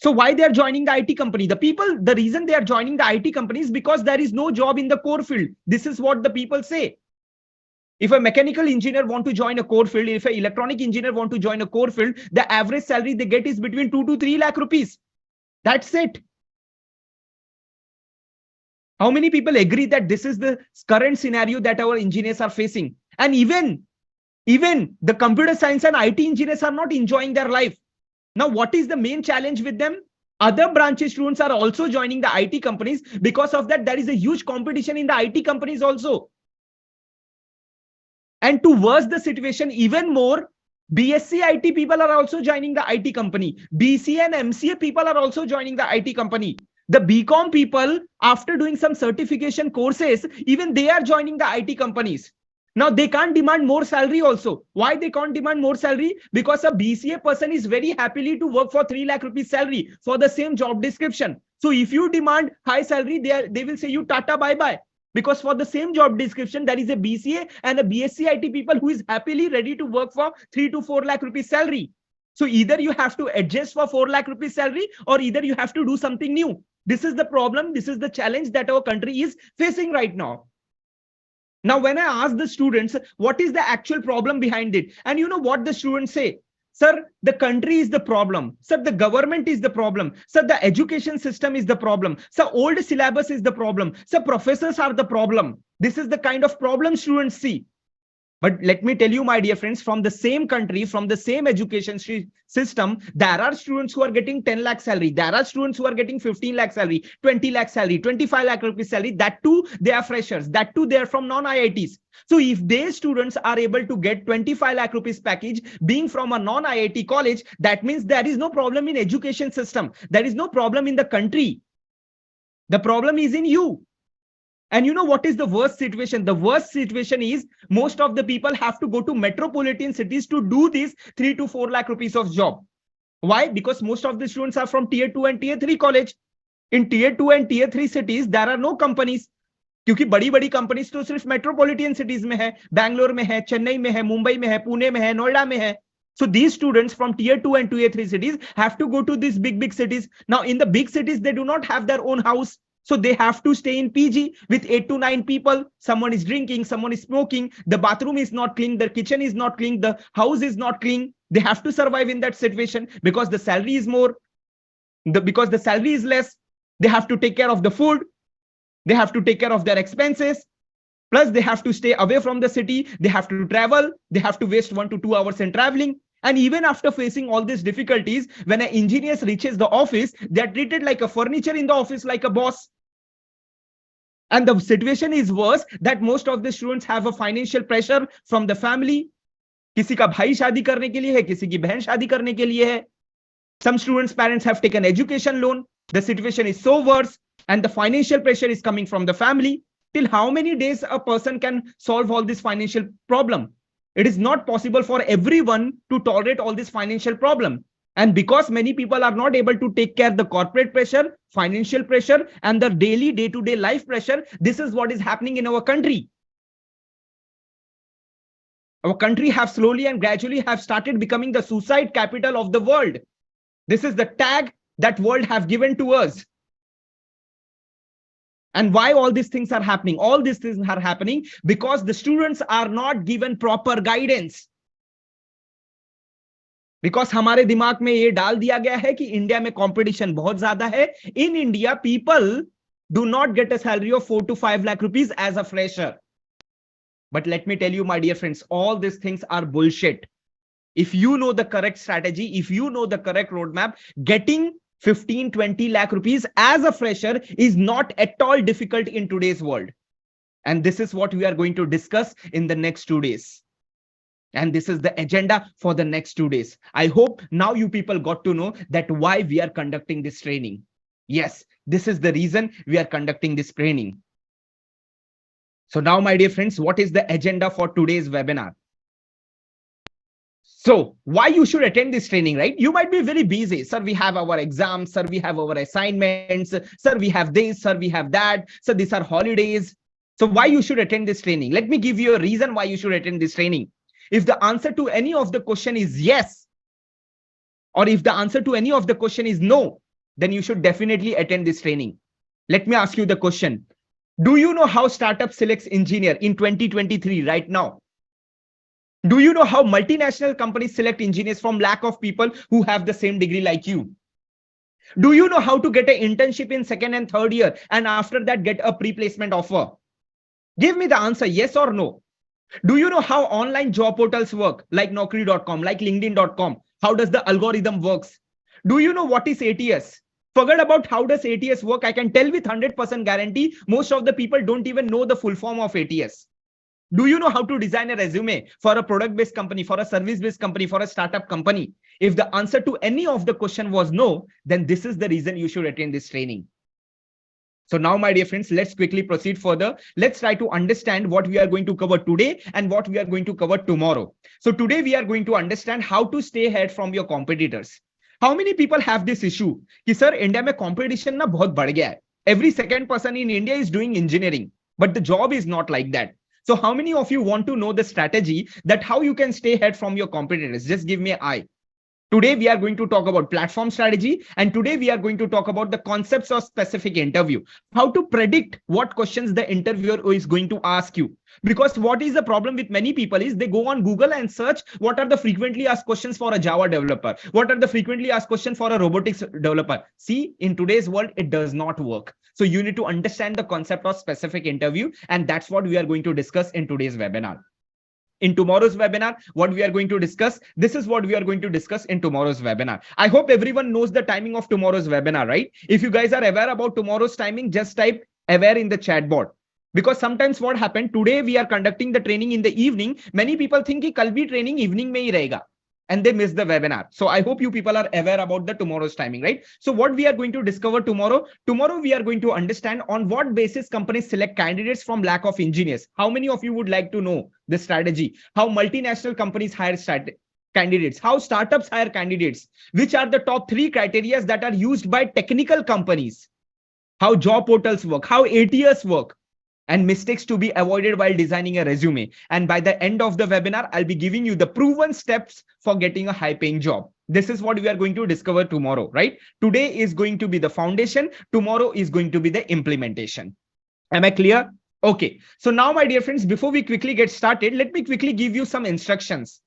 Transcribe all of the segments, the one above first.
So why they are joining the IT company? The reason they are joining the IT company is because there is no job in the core field. This is what the people say. If a mechanical engineer want to join a core field, if an electronic engineer want to join a core field, the average salary they get is between 2 to 3 lakh rupees. That's it. How many people agree that this is the current scenario that our engineers are facing? And even the computer science and IT engineers are not enjoying their life. Now, what is the main challenge with them? Other branches students are also joining the IT companies. Because of that, there is a huge competition in the IT companies also. And to worse the situation even more, BSc IT people are also joining the IT company. BCA and MCA people are also joining the IT company. The BCom people, after doing some certification courses, even they are joining the IT companies. Now they can't demand more salary also. Why they can't demand more salary? Because a BCA person is very happily to work for 3 lakh rupees salary for the same job description. So if you demand high salary, they will say you tata bye-bye. Because for the same job description, there is a BCA and a BSc IT people who is happily ready to work for 3 to 4 lakh rupees salary. So either you have to adjust for 4 lakh rupees salary or either you have to do something new. This is the problem. This is the challenge that our country is facing right now. Now, when I ask the students, what is the actual problem behind it? And you know what the students say? Sir, the country is the problem. Sir, the government is the problem. Sir, the education system is the problem. Sir, old syllabus is the problem. Sir, professors are the problem. This is the kind of problem students see. But let me tell you, my dear friends, from the same country, from the same education system, there are students who are getting 10 lakh salary. There are students who are getting 15 lakh salary, 20 lakh salary, 25 lakh rupees salary. That too, they are freshers. That too, they are from non-IITs. So if these students are able to get 25 lakh rupees package being from a non-IIT college, that means there is no problem in education system. There is no problem in the country. The problem is in you. And you know what is the worst situation? The worst situation is most of the people have to go to metropolitan cities to do this 3 to 4 lakh rupees of job. Why? Because most of the students are from tier 2 and tier 3 college. In tier 2 and tier 3 cities, there are no companies. क्योंकि बड़ी-बड़ी companies तो सिर्फ metropolitan cities में है, बैंगलोर में है, चेन्नई में है, मुंबई में है, पुणे में है, नोएडा में है. So these students from tier 2 and tier 3 cities have to go to these big cities. Now in the big cities, they do not have their own house. So they have to stay in PG with 8 to 9 people. Someone is drinking, someone is smoking. The bathroom is not clean. The kitchen is not clean. The house is not clean. They have to survive in that situation because the salary is more. Because the salary is less. They have to take care of the food. They have to take care of their expenses. Plus, they have to stay away from the city. They have to travel. They have to waste 1 to 2 hours in traveling. And even after facing all these difficulties, when an engineer reaches the office, they are treated like a furniture in the office, like a boss. And the situation is worse that most of the students have a financial pressure from the family. किसी का भाई शादी करने के लिए है, किसी की बहन शादी करने के लिए है. Some students' parents have taken education loan. The situation is so worse and the financial pressure is coming from the family. Till how many days a person can solve all this financial problem? It is not possible for everyone to tolerate all this financial problem. And because many people are not able to take care of the corporate pressure, financial pressure, and the daily day-to-day life pressure, this is what is happening in our country. Our country have slowly and gradually have started becoming the suicide capital of the world. This is the tag that world have given to us. And why all these things are happening? All these things are happening because the students are not given proper guidance. Because हमारे दिमाग में ये डाल दिया गया है कि India में कंपटीशन बहुत ज्यादा है. In India, people do not get a salary of 4 to 5 lakh rupees as a fresher. But let me tell you, my dear friends, all these things are bullshit. If you know the correct strategy, if you know the correct roadmap, getting 15-20 lakh rupees as a fresher is not at all difficult in today's world. And this is what we are going to discuss in the next 2 days. And this is the agenda for the next 2 days. I hope now you people got to know that why we are conducting this training. Yes, this is the reason we are conducting this training. So now, my dear friends, what is the agenda for today's webinar? So why you should attend this training, right? You might be very busy. Sir, we have our exams. Sir, we have our assignments. Sir, we have this. Sir, we have that. So these are holidays. So why you should attend this training? Let me give you a reason why you should attend this training. If the answer to any of the question is yes, or if the answer to any of the question is no, then you should definitely attend this training. Let me ask you the question. Do you know how startup selects engineer in 2023 right now? Do you know how multinational companies select engineers from lack of people who have the same degree like you? Do you know how to get an internship in second and third year and after that get a pre-placement offer? Give me the answer, yes or no. Do you know how online job portals work, like naukri.com, like linkedin.com? How does the algorithm works? Do you know what is ATS? Forget about how does ATS work. I can tell with 100% guarantee, most of the people don't even know the full form of ATS. Do you know how to design a resume for a product-based company, for a service-based company, for a startup company? If the answer to any of the question was no, then this is the reason you should attend this training. So now, my dear friends, let's quickly proceed further. Let's try to understand what we are going to cover today and what we are going to cover tomorrow. So today we are going to understand how to stay ahead from your competitors. How many people have this issue? Ki sir, India mein competition na bahut badh gaya hai. Every second person in India is doing engineering, but the job is not like that. So how many of you want to know the strategy that how you can stay ahead from your competitors? Just give me an eye. Today, we are going to talk about platform strategy, and today we are going to talk about the concepts of specific interview, how to predict what questions the interviewer is going to ask you. Because what is the problem with many people is they go on Google and search what are the frequently asked questions for a Java developer, what are the frequently asked questions for a robotics developer. See, in today's world, it does not work. So you need to understand the concept of specific interview, and that's what we are going to discuss in today's webinar. In tomorrow's webinar, what we are going to discuss, this is what we are going to discuss in tomorrow's webinar. I hope everyone knows the timing of tomorrow's webinar, right? If you guys are aware about tomorrow's timing, just type aware in the chat board. Because sometimes what happened, today we are conducting the training in the evening. Many people think कि कल भी training evening में ही रहेगा, and they miss the webinar. So I hope you people are aware about the tomorrow's timing, right? So what we are going to discover tomorrow we are going to understand on what basis companies select candidates from lack of engineers. How many of you would like to know the strategy? How multinational companies hire candidates, how startups hire candidates, which are the top 3 criteria that are used by technical companies, how job portals work, how ATS work, and mistakes to be avoided while designing a resume. And by the end of the webinar, I'll be giving you the proven steps for getting a high paying job. This is what we are going to discover tomorrow, right? Today is going to be the foundation. Tomorrow is going to be the implementation. Am I clear? Okay. So now, my dear friends, before we quickly get started, let me quickly give you some instructions.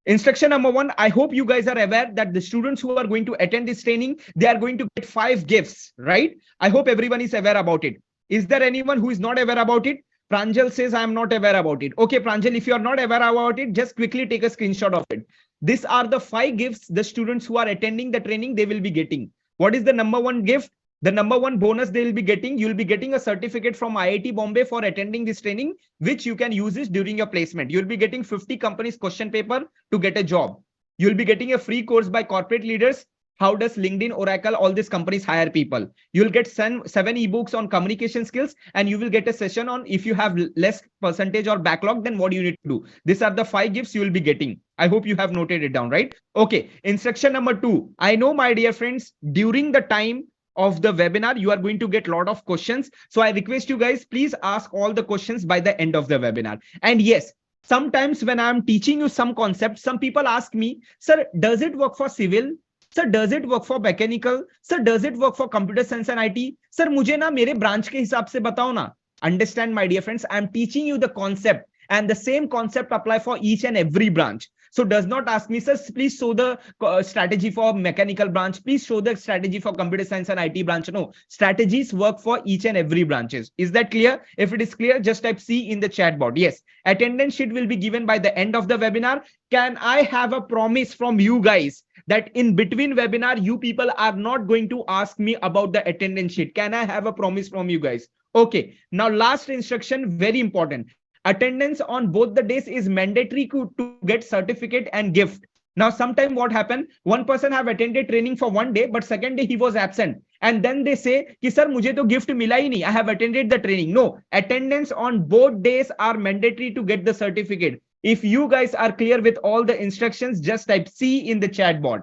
Instruction number 1, I hope you guys are aware that the students who are going to attend this training, they are going to get 5 gifts, right? I hope everyone is aware about it. Is there anyone who is not aware about it? Pranjal says, I am not aware about it. Okay, Pranjal, if you are not aware about it, just quickly take a screenshot of it. These are the 5 gifts the students who are attending the training, they will be getting. What is the number 1 gift? The number 1 bonus they will be getting, you'll be getting a certificate from IIT Bombay for attending this training, which you can use this during your placement. You'll be getting 50 companies question paper to get a job. You'll be getting a free course by corporate leaders. How does LinkedIn, Oracle, all these companies hire people? You'll get 7 ebooks on communication skills, and you will get a session on if you have less percentage or backlog, then what do you need to do? These are the 5 gifts you will be getting. I hope you have noted it down, right? Okay. Instruction number 2. I know, my dear friends, during the time of the webinar, you are going to get a lot of questions. So I request you guys, please ask all the questions by the end of the webinar. And yes, sometimes when I'm teaching you some concepts, some people ask me, sir, does it work for civil? Sir, does it work for mechanical? Sir, does it work for computer science and IT? Sir, मुझे ना मेरे branch के हिसाब से बताओ ना. Understand, my dear friends, I'm teaching you the concept, and the same concept apply for each and every branch. So does not ask me, sir, please show the strategy for mechanical branch. Please show the strategy for computer science and IT branch. No, strategies work for each and every branches. Is that clear? If it is clear, just type C in the chat board. Yes, attendance sheet will be given by the end of the webinar. Can I have a promise from you guys that in between webinar, you people are not going to ask me about the attendance sheet? Can I have a promise from you guys? Okay. Now, last instruction, very important. Attendance on both the days is mandatory to get certificate and gift. Now, sometime what happened? One person have attended training for 1 day, but second day he was absent. And then they say, ki sir, mujhe to gift mila hi nahi. I have attended the training. No, attendance on both days are mandatory to get the certificate. If you guys are clear with all the instructions, just type C in the chat board.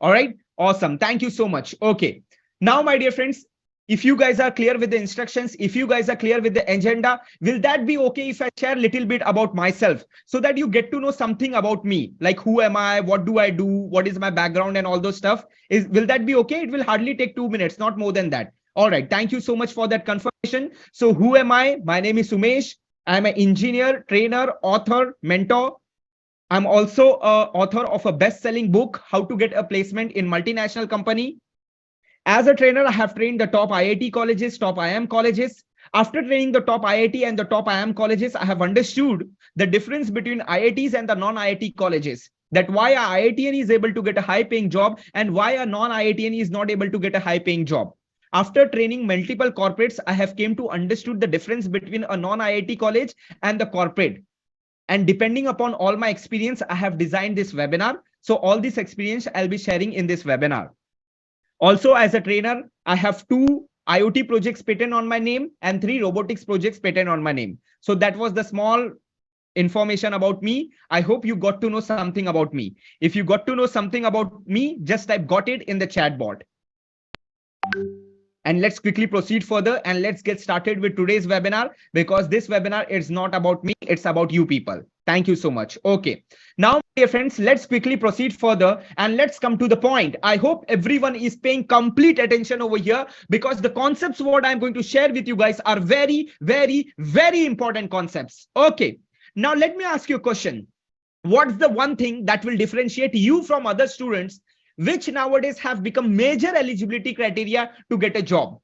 All right. Awesome. Thank you so much. Okay. Now, my dear friends, If you guys are clear with the instructions, if you guys are clear with the agenda, will that be okay if I share a little bit about myself so that you get to know something about me? Like who am I? What do I do? What is my background and all those stuff? Will that be okay? It will hardly take 2 minutes, not more than that. All right. Thank you so much for that confirmation. So who am I? My name is Sumesh. I'm an engineer, trainer, author, mentor. I'm also an author of a best-selling book, How to Get a Placement in Multinational Company. As a trainer, I have trained the top IIT colleges, top IIM colleges. After training the top IIT and the top IIM colleges, I have understood the difference between IITs and the non-IIT colleges. That why a IITian is able to get a high-paying job and why a non-IITian is not able to get a high-paying job. After training multiple corporates, I have came to understood the difference between a non-IIT college and the corporate. And depending upon all my experience, I have designed this webinar. So all this experience I'll be sharing in this webinar. Also, as a trainer, I have 2 IoT projects patent on my name and 3 robotics projects patent on my name. So that was the small information about me. I hope you got to know something about me. If you got to know something about me, just type got it in the chat box. And let's quickly proceed further and let's get started with today's webinar, because this webinar is not about me, it's about you people. Thank you so much. Okay. Now, dear friends, let's quickly proceed further and let's come to the point. I hope everyone is paying complete attention over here, because the concepts what I'm going to share with you guys are very, very, very important concepts. Okay. Now, let me ask you a question. What's the one thing that will differentiate you from other students which nowadays have become major eligibility criteria to get a job?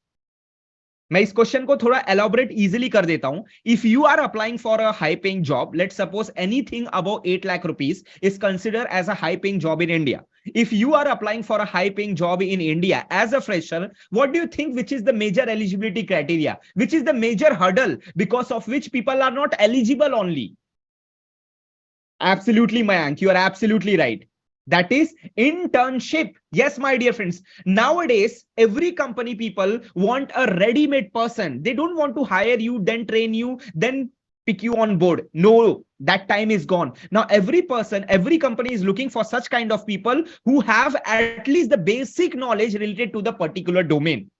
मैं इस question को थोड़ा elaborate easily कर देता हूं. If you are applying for a high paying job, let's suppose anything above 8 lakh rupees is considered as a high paying job in India. If you are applying for a high paying job in India as a fresher, what do you think which is the major eligibility criteria? Which is the major hurdle because of which people are not eligible only? Absolutely, Mayank, you are absolutely right. That is internship. Yes, my dear friends. Nowadays, every company people want a ready-made person. They don't want to hire you, then train you, then pick you on board. No, that time is gone. Now, every person, every company is looking for such kind of people who have at least the basic knowledge related to the particular domain.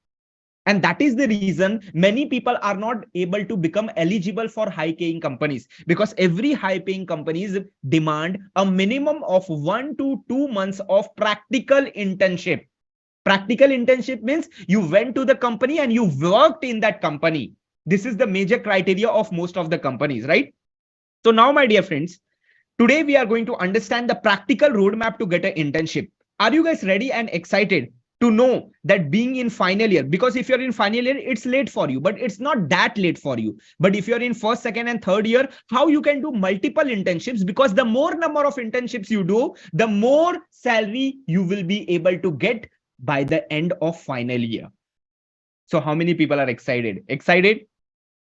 And that is the reason many people are not able to become eligible for high-paying companies, because every high-paying companies demand a minimum of 1 to 2 months of practical internship. Practical internship means you went to the company and you worked in that company. This is the major criteria of most of the companies, right? So now, my dear friends, today we are going to understand the practical roadmap to get an internship. Are you guys ready and excited to know that being in final year? Because if you're in final year, it's late for you, but it's not that late for you. But if you're in first, second, and third year, how you can do multiple internships? Because the more number of internships you do, the more salary you will be able to get by the end of final year. So how many people are excited? Excited?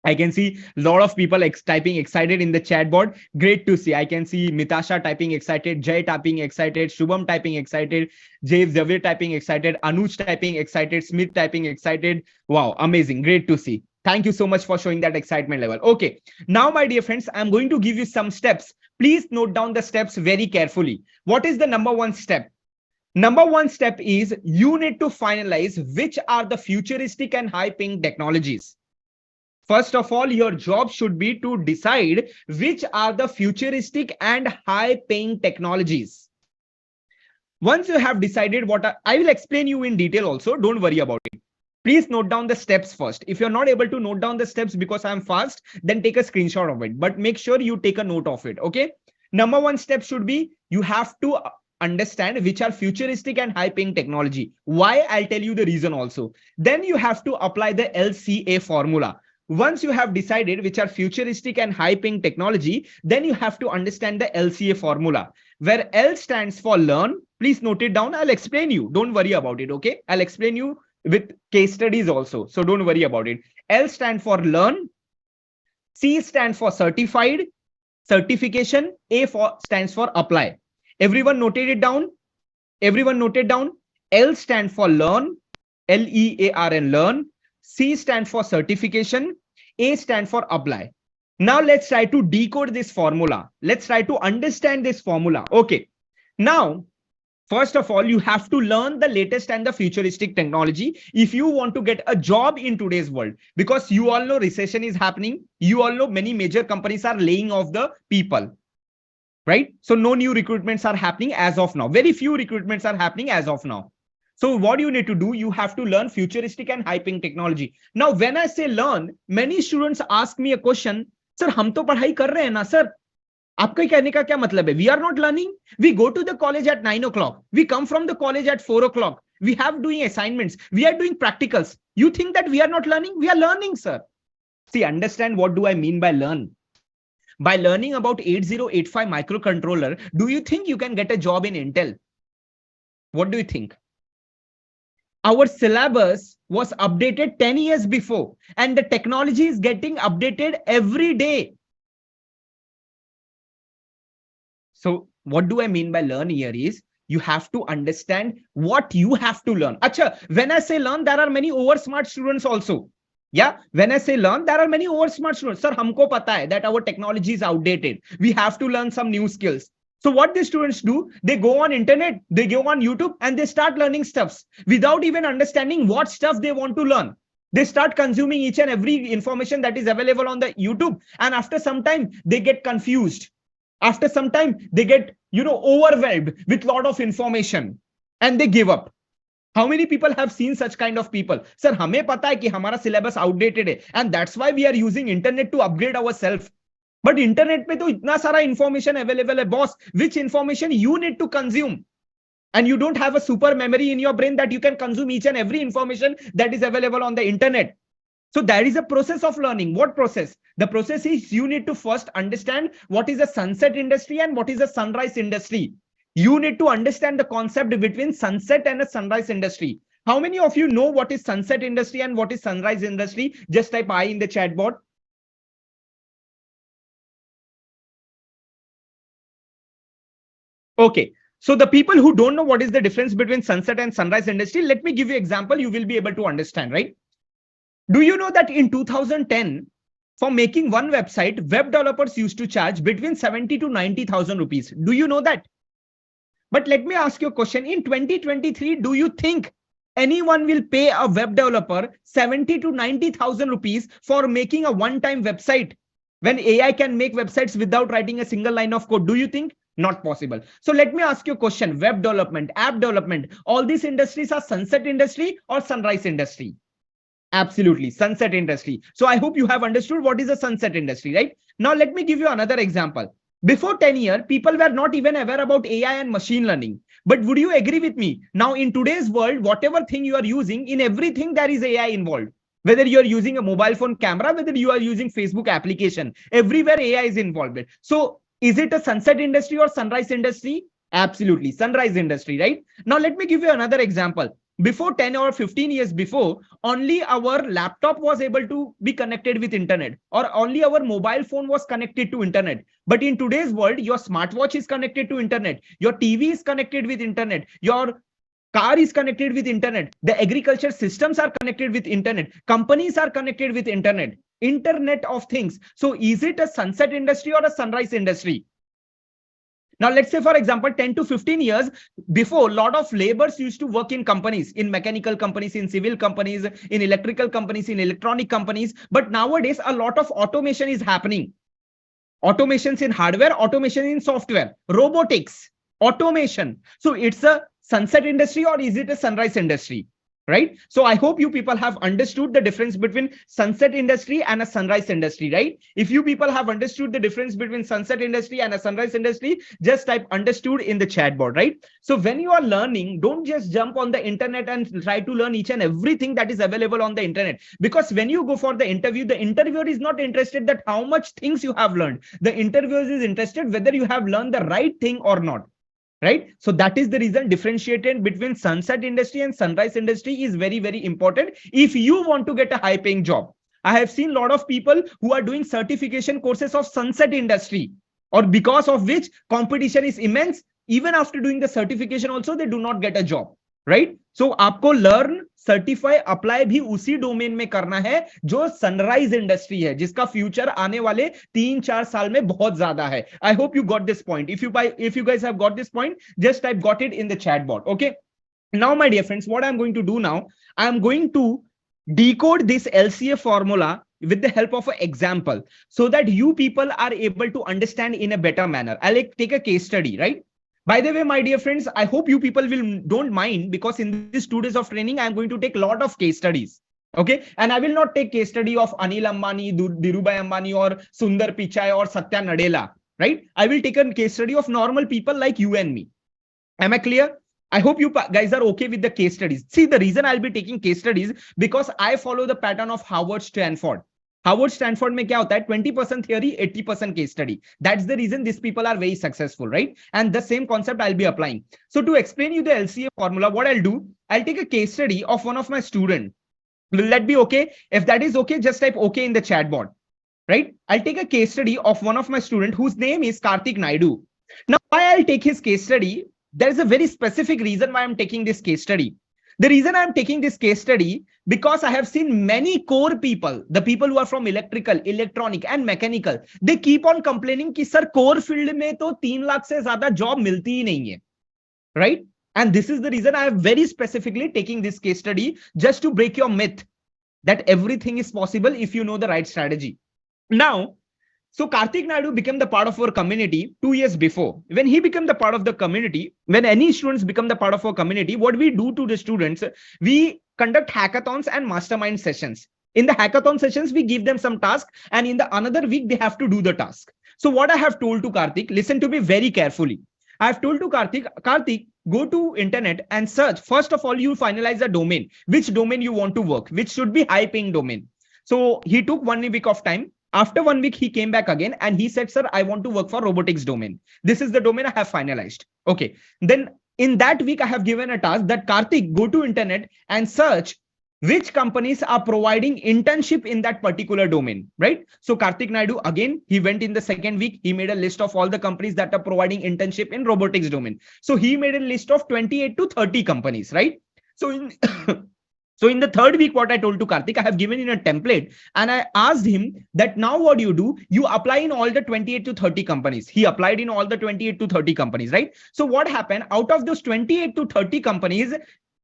I can see a lot of people typing excited in the chat board. Great to see. I can see Mitasha typing excited, Jay typing excited, Shubham typing excited, Jay Zavir typing excited, Anuj typing excited, Smith typing excited. Wow, amazing. Great to see. Thank you so much for showing that excitement level. Okay, now, my dear friends, I'm going to give you some steps. Please note down the steps very carefully. What is the number 1 step? Number 1 step is you need to finalize which are the futuristic and high-paying technologies. First of all, your job should be to decide which are the futuristic and high-paying technologies. Once you have decided I will explain you in detail also. Don't worry about it. Please note down the steps first. If you're not able to note down the steps because I'm fast, then take a screenshot of it. But make sure you take a note of it, okay? Number 1 step should be you have to understand which are futuristic and high-paying technology. Why? I'll tell you the reason also. Then you have to apply the LCA formula. Once you have decided which are futuristic and high-paying technology, then you have to understand the LCA formula, where L stands for learn. Please note it down. I'll explain you. Don't worry about it, okay? I'll explain you with case studies also. So don't worry about it. L stands for learn. C stands for certified, certification. A stands for apply. Everyone noted it down? Everyone noted down? L stands for learn. L-E-A-R-N, learn. C stands for certification, A stands for apply. Now let's try to decode this formula. Let's try to understand this formula. Okay. Now, First of all, you have to learn the latest and the futuristic technology if you want to get a job in today's world, because you all know recession is happening. You all know many major companies are laying off the people, right? So no new recruitments are happening as of now. Very few recruitments are happening as of now. So what you need to do, you have to learn futuristic and hyping technology. Now, when I say learn, many students ask me a question, sir, हम तो पढ़ाई कर रहे हैं ना sir, आपका कहने का क्या मतलब है? We are not learning. We go to the college at 9 o'clock. We come from the college at 4 o'clock. We have doing assignments. We are doing practicals. You think that we are not learning? We are learning, sir. See, understand what do I mean by learn? By learning about 8085 microcontroller, do you think you can get a job in Intel? What do you think? Our syllabus was updated 10 years before, and the technology is getting updated every day. So what do I mean by learn here is you have to understand what you have to learn. Acha, when I say learn, there are many over smart students also. Yeah, when I say learn, there are many over smart students. Sir, humko pata hai that our technology is outdated. We have to learn some new skills. So what the students do, they go on internet, they go on YouTube, and they start learning stuffs without even understanding what stuff they want to learn. They start consuming each and every information that is available on the YouTube. And after some time, they get confused. After some time, they get, overwhelmed with a lot of information and they give up. How many people have seen such kind of people? Sir, हमें पता है कि हमारा syllabus outdated है, and that's why we are using internet to upgrade ourselves. But internet पे तो इतना सारा information available है, boss. Which information you need to consume? And you don't have a super memory in your brain that you can consume each and every information that is available on the internet. So there is a process of learning. What process? The process is you need to first understand what is a sunset industry and what is a sunrise industry. You need to understand the concept between sunset and a sunrise industry. How many of you know what is sunset industry and what is sunrise industry? Just type I in the chat box. Okay. So the people who don't know what is the difference between sunset and sunrise industry, let me give you an example. You will be able to understand, right? Do you know that in 2010, for making one website, web developers used to charge between 70 to 90,000 rupees. Do you know that? But let me ask you a question. In 2023, do you think anyone will pay a web developer 70 to 90,000 rupees for making a one-time website when AI can make websites without writing a single line of code? Do you think? Not possible. So let me ask you a question. Web development, app development, all these industries are sunset industry or sunrise industry? Absolutely, sunset industry. So I hope you have understood what is a sunset industry, right? Now let me give you another example. Before 10 years, people were not even aware about AI and machine learning. But would you agree with me? Now in today's world, whatever thing you are using, in everything there is AI involved. Whether you are using a mobile phone camera, whether you are using Facebook application, everywhere AI is involved. So is it a sunset industry or sunrise industry? Absolutely, sunrise industry, right? Now let me give you another example. Before 10 or 15 years before, only our laptop was able to be connected with internet, or only our mobile phone was connected to internet. But in today's world, your smartwatch is connected to internet, your TV is connected with internet, your car is connected with internet, the agriculture systems are connected with internet, companies are connected with internet, internet of things. So is it a sunset industry or a sunrise industry? Now, let's say, for example, 10 to 15 years before, a lot of laborers used to work in companies, in mechanical companies, in civil companies, in electrical companies, in electronic companies. But nowadays, a lot of automation is happening. Automations in hardware, automation in software, robotics, automation. So it's a sunset industry or is it a sunrise industry? Right? So I hope you people have understood the difference between sunset industry and a sunrise industry, right? If you people have understood the difference between sunset industry and a sunrise industry, just type understood in the chat board, right? So when you are learning, don't just jump on the internet and try to learn each and everything that is available on the internet. Because when you go for the interviewer is not interested that how much things you have learned. The interviewer is interested whether you have learned the right thing or not. Right? So that is the reason differentiated between sunset industry and sunrise industry is very, very important if you want to get a high paying job. I have seen a lot of people who are doing certification courses of sunset industry, or because of which competition is immense. Even after doing the certification also, they do not get a job. Right? सो आपको learn, certify, apply भी उसी domain में करना है जो sunrise industry है, जिसका future आने वाले 3-4 साल में बहुत ज्यादा है. I hope you got this point. if you guys have got this point, just type got it in the chat box. Okay, now my dear friends, what I'm going to do now, I'm going to decode this LCA formula with the help of an example so that you people are able to understand in a better manner. I'll take a case study, right? By the way, my dear friends, I hope you people will don't mind, because in these 2 days of training, I'm going to take a lot of case studies. Okay, and I will not take case study of Anil Ambani, Dhirubhai Ambani, or Sundar Pichai, or Satya Nadella, right? I will take a case study of normal people like you and me. Am I clear? I hope you guys are okay with the case studies. See, the reason I'll be taking case studies because I follow the pattern of Howard Stanford. Howard Stanford में क्या होता है? 20% theory, 80% case study. That's the reason these people are very successful, right? And the same concept I'll be applying. So to explain you the LCA formula, what I'll do, I'll take a case study of one of my students. Will that be okay? If that is okay, just type okay in the chat board, right? I'll take a case study of one of my students whose name is Karthik Naidu. Now, why I'll take his case study? There is a very specific reason why I'm taking this case study. The reason I'm taking this case study, because I have seen many core people, the people who are from electrical, electronic and mechanical, they keep on complaining कि sir core field में तो 3 लाख से ज़्यादा job मिलती ही नहीं है, right? And this is the reason I am very specifically taking this case study, just to break your myth that everything is possible if you know the right strategy. Now, so Karthik Naidu became the part of our community 2 years before. When he became the part of the community, when any students become the part of our community, what we do to the students, we conduct hackathons and mastermind sessions. In the hackathon sessions, we give them some task, and in the another week, they have to do the task. So what I have told to Karthik, listen to me very carefully. I have told to Karthik, go to internet and search. First of all, you finalize a domain, which domain you want to work, which should be high paying domain. So he took 1 week of time. After 1 week, he came back again and he said, sir, I want to work for robotics domain. This is the domain I have finalized. Okay. Then in that week, I have given a task that Karthik, go to internet and search which companies are providing internship in that particular domain, right? So Karthik Naidu, again, he went in the second week, he made a list of all the companies that are providing internship in robotics domain. So he made a list of 28 to 30 companies, right? So in So in the third week, what I told to Karthik, I have given in a template and I asked him that now what do? You apply in all the 28 to 30 companies. He applied in all the 28 to 30 companies, right? So what happened? Out of those 28 to 30 companies,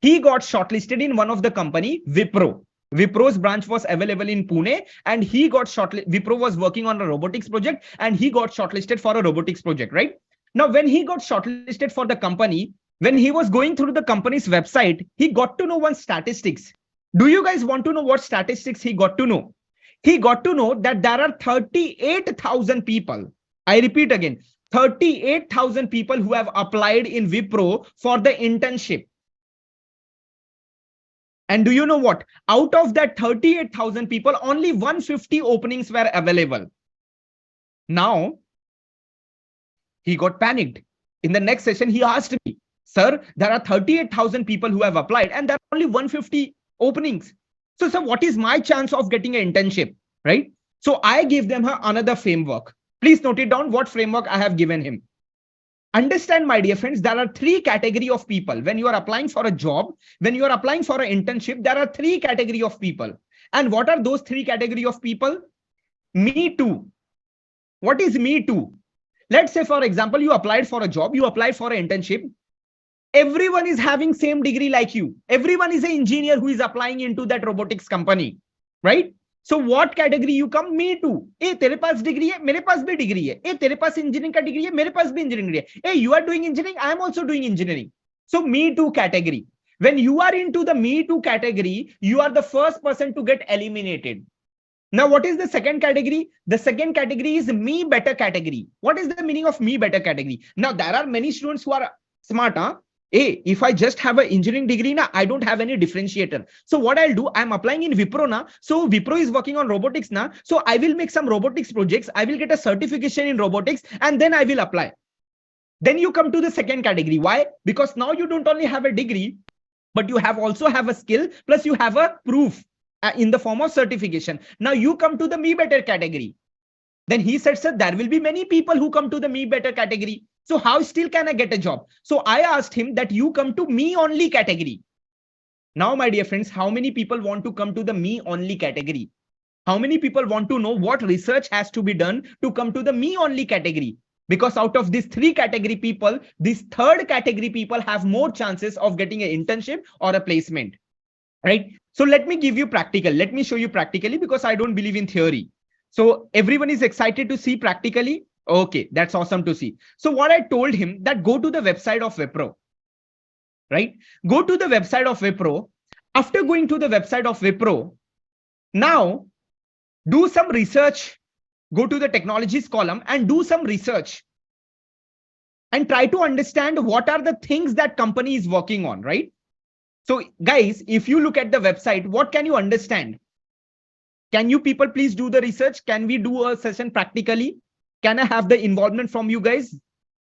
he got shortlisted in one of the company, Wipro. Wipro's branch was available in Pune and he got shortlisted. Wipro was working on a robotics project and he got shortlisted for a robotics project, right? Now, when he got shortlisted for the company, when he was going through the company's website, he got to know one statistics. Do you guys want to know what statistics he got to know? He got to know that there are 38,000 people. I repeat again, 38,000 people who have applied in Wipro for the internship. And do you know what? Out of that 38,000 people, only 150 openings were available. Now, he got panicked. In the next session, he asked me, sir, there are 38,000 people who have applied and there are only 150 openings. So, sir, what is my chance of getting an internship, right? So I gave them another framework. Please note it down what framework I have given him. Understand, my dear friends, there are 3 categories of people. When you are applying for a job, when you are applying for an internship, there are 3 categories of people. And what are those 3 categories of people? Me too. What is me too? Let's say, for example, you applied for a job, you applied for an internship. Everyone is having same degree like you. Everyone is an engineer who is applying into that robotics company, right? So what category you come? Me too. Hey, तेरे पास degree है, मेरे पास भी degree है. Hey, तेरे पास engineering का degree है, मेरे पास भी engineering है. Hey, you are doing engineering, I am also doing engineering. So me too category. When you are into the me too category, you are the first person to get eliminated. Now, what is the second category? The second category is me better category. What is the meaning of me better category? Now, there are many students who are smart, huh? Hey, if I just have an engineering degree, na, I don't have any differentiator. So what I'll do, I'm applying in Wipro now. So Wipro is working on robotics now. So I will make some robotics projects. I will get a certification in robotics and then I will apply. Then you come to the second category. Why? Because now you don't only have a degree, but you also have a skill, plus you have a proof in the form of certification. Now you come to the me better category. Then he said, sir, there will be many people who come to the me better category. So how still can I get a job? So I asked him that you come to me only category. Now, my dear friends, how many people want to come to the me only category? How many people want to know what research has to be done to come to the me only category? Because out of these three category people, this third category people have more chances of getting an internship or a placement, right? So let me give you practical. Let me show you practically, because I don't believe in theory. So everyone is excited to see practically. Okay, that's awesome to see. So what I told him, that go to the website of Wipro, right? Go to the website of Wipro. After going to the website of Wipro, now do some research. Go to the technologies column and do some research and try to understand what are the things that company is working on, right? So guys, if you look at the website, what can you understand? Can you people please do the research? Can we do a session practically? Can I have the involvement from you guys?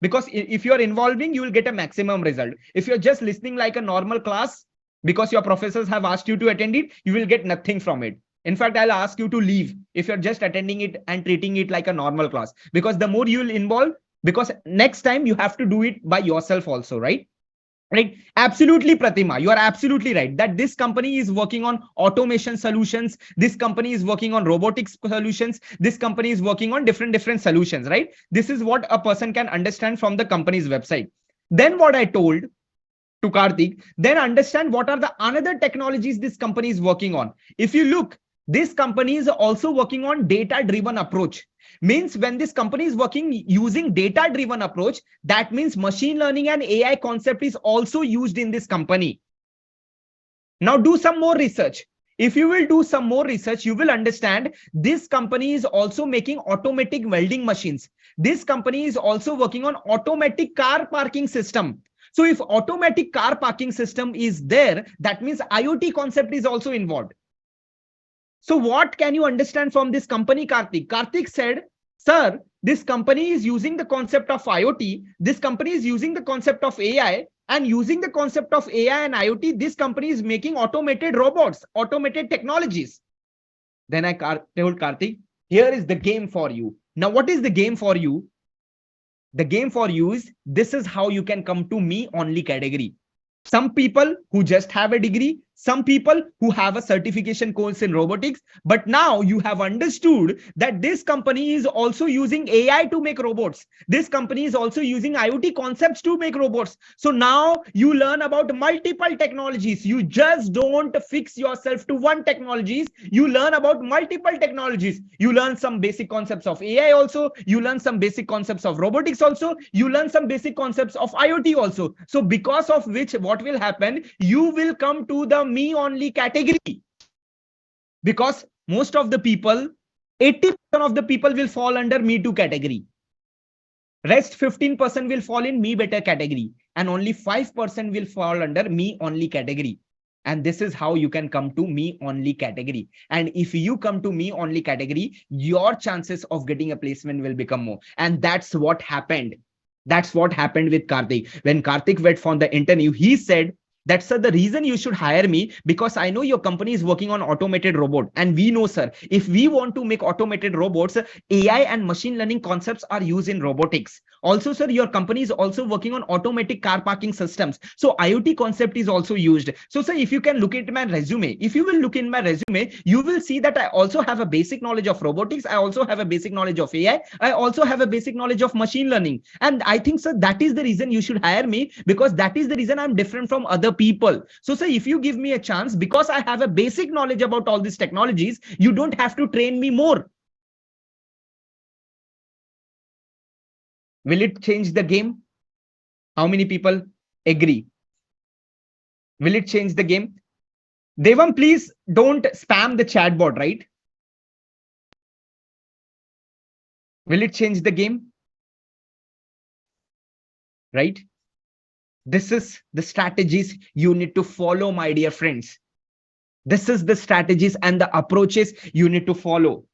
Because if you're involving, you will get a maximum result. If you're just listening like a normal class, because your professors have asked you to attend it, you will get nothing from it. In fact, I'll ask you to leave if you're just attending it and treating it like a normal class, because the more you will involve, because next time you have to do it by yourself also, right? Right? Absolutely, Pratima. You are absolutely right that this company is working on automation solutions. This company is working on robotics solutions. This company is working on different solutions, right? This is what a person can understand from the company's website. Then what I told to Karthik, then understand what are the another technologies this company is working on. If you look, this company is also working on data-driven approach. Means when this company is working using data-driven approach, that means machine learning and AI concept is also used in this company. Now do some more research. If you will do some more research, you will understand this company is also making automatic welding machines. This company is also working on automatic car parking system. So if automatic car parking system is there, that means IoT concept is also involved. So what can you understand from this company, Karthik? Karthik said, sir, this company is using the concept of IoT. This company is using the concept of AI, and using the concept of AI and IoT, this company is making automated robots, automated technologies. Then I told Karthik, here is the game for you. Now, what is the game for you? The game for you is, this is how you can come to me only category. Some people who just have a degree, some people who have a certification course in robotics, but now you have understood that this company is also using AI to make robots. This company is also using IoT concepts to make robots. So now you learn about multiple technologies. You just don't fix yourself to one technologies. You learn about multiple technologies. You learn some basic concepts of AI also. You learn some basic concepts of robotics also. You learn some basic concepts of IoT also. So because of which, what will happen? You will come to the me only category, because most of the people, 80% of the people will fall under me too category. Rest 15% will fall in me better category, and only 5% will fall under me only category. And this is how you can come to me only category. And if you come to me only category, your chances of getting a placement will become more. And that's what happened. That's what happened with Karthik. When Karthik went for the interview, he said, that's sir, the reason you should hire me, because I know your company is working on automated robot. And we know, sir, if we want to make automated robots, AI and machine learning concepts are used in robotics. Also, sir, your company is also working on automatic car parking systems. So IoT concept is also used. So, sir, if you can look at my resume, if you will look in my resume, you will see that I also have a basic knowledge of robotics. I also have a basic knowledge of AI. I also have a basic knowledge of machine learning. And I think, sir, that is the reason you should hire me, because that is the reason I'm different from other people. So, sir, if you give me a chance, because I have a basic knowledge about all these technologies, you don't have to train me more. Will it change the game? How many people agree? Will it change the game? Devam, please don't spam the chat bot, right? Will it change the game? Right? This is the strategies you need to follow, my dear friends. This is the strategies and the approaches you need to follow.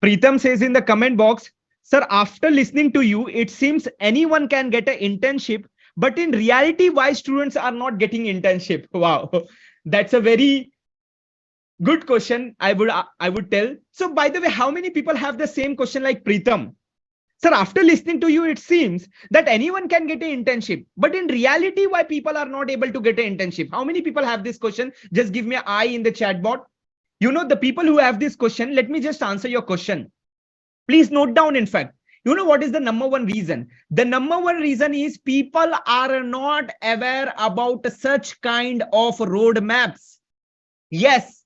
Preetham says in the comment box, sir, after listening to you, it seems anyone can get an internship, but in reality, why students are not getting internship? Wow, that's a very good question. I would tell. So by the way, how many people have the same question like Preetham? Sir, after listening to you, it seems that anyone can get an internship. But in reality, why people are not able to get an internship? How many people have this question? Just give me an I in the chat bot. You know, the people who have this question, let me just answer your question. Please note down, in fact. You know what is the number one reason? The number one reason is people are not aware about such kind of roadmaps. Yes.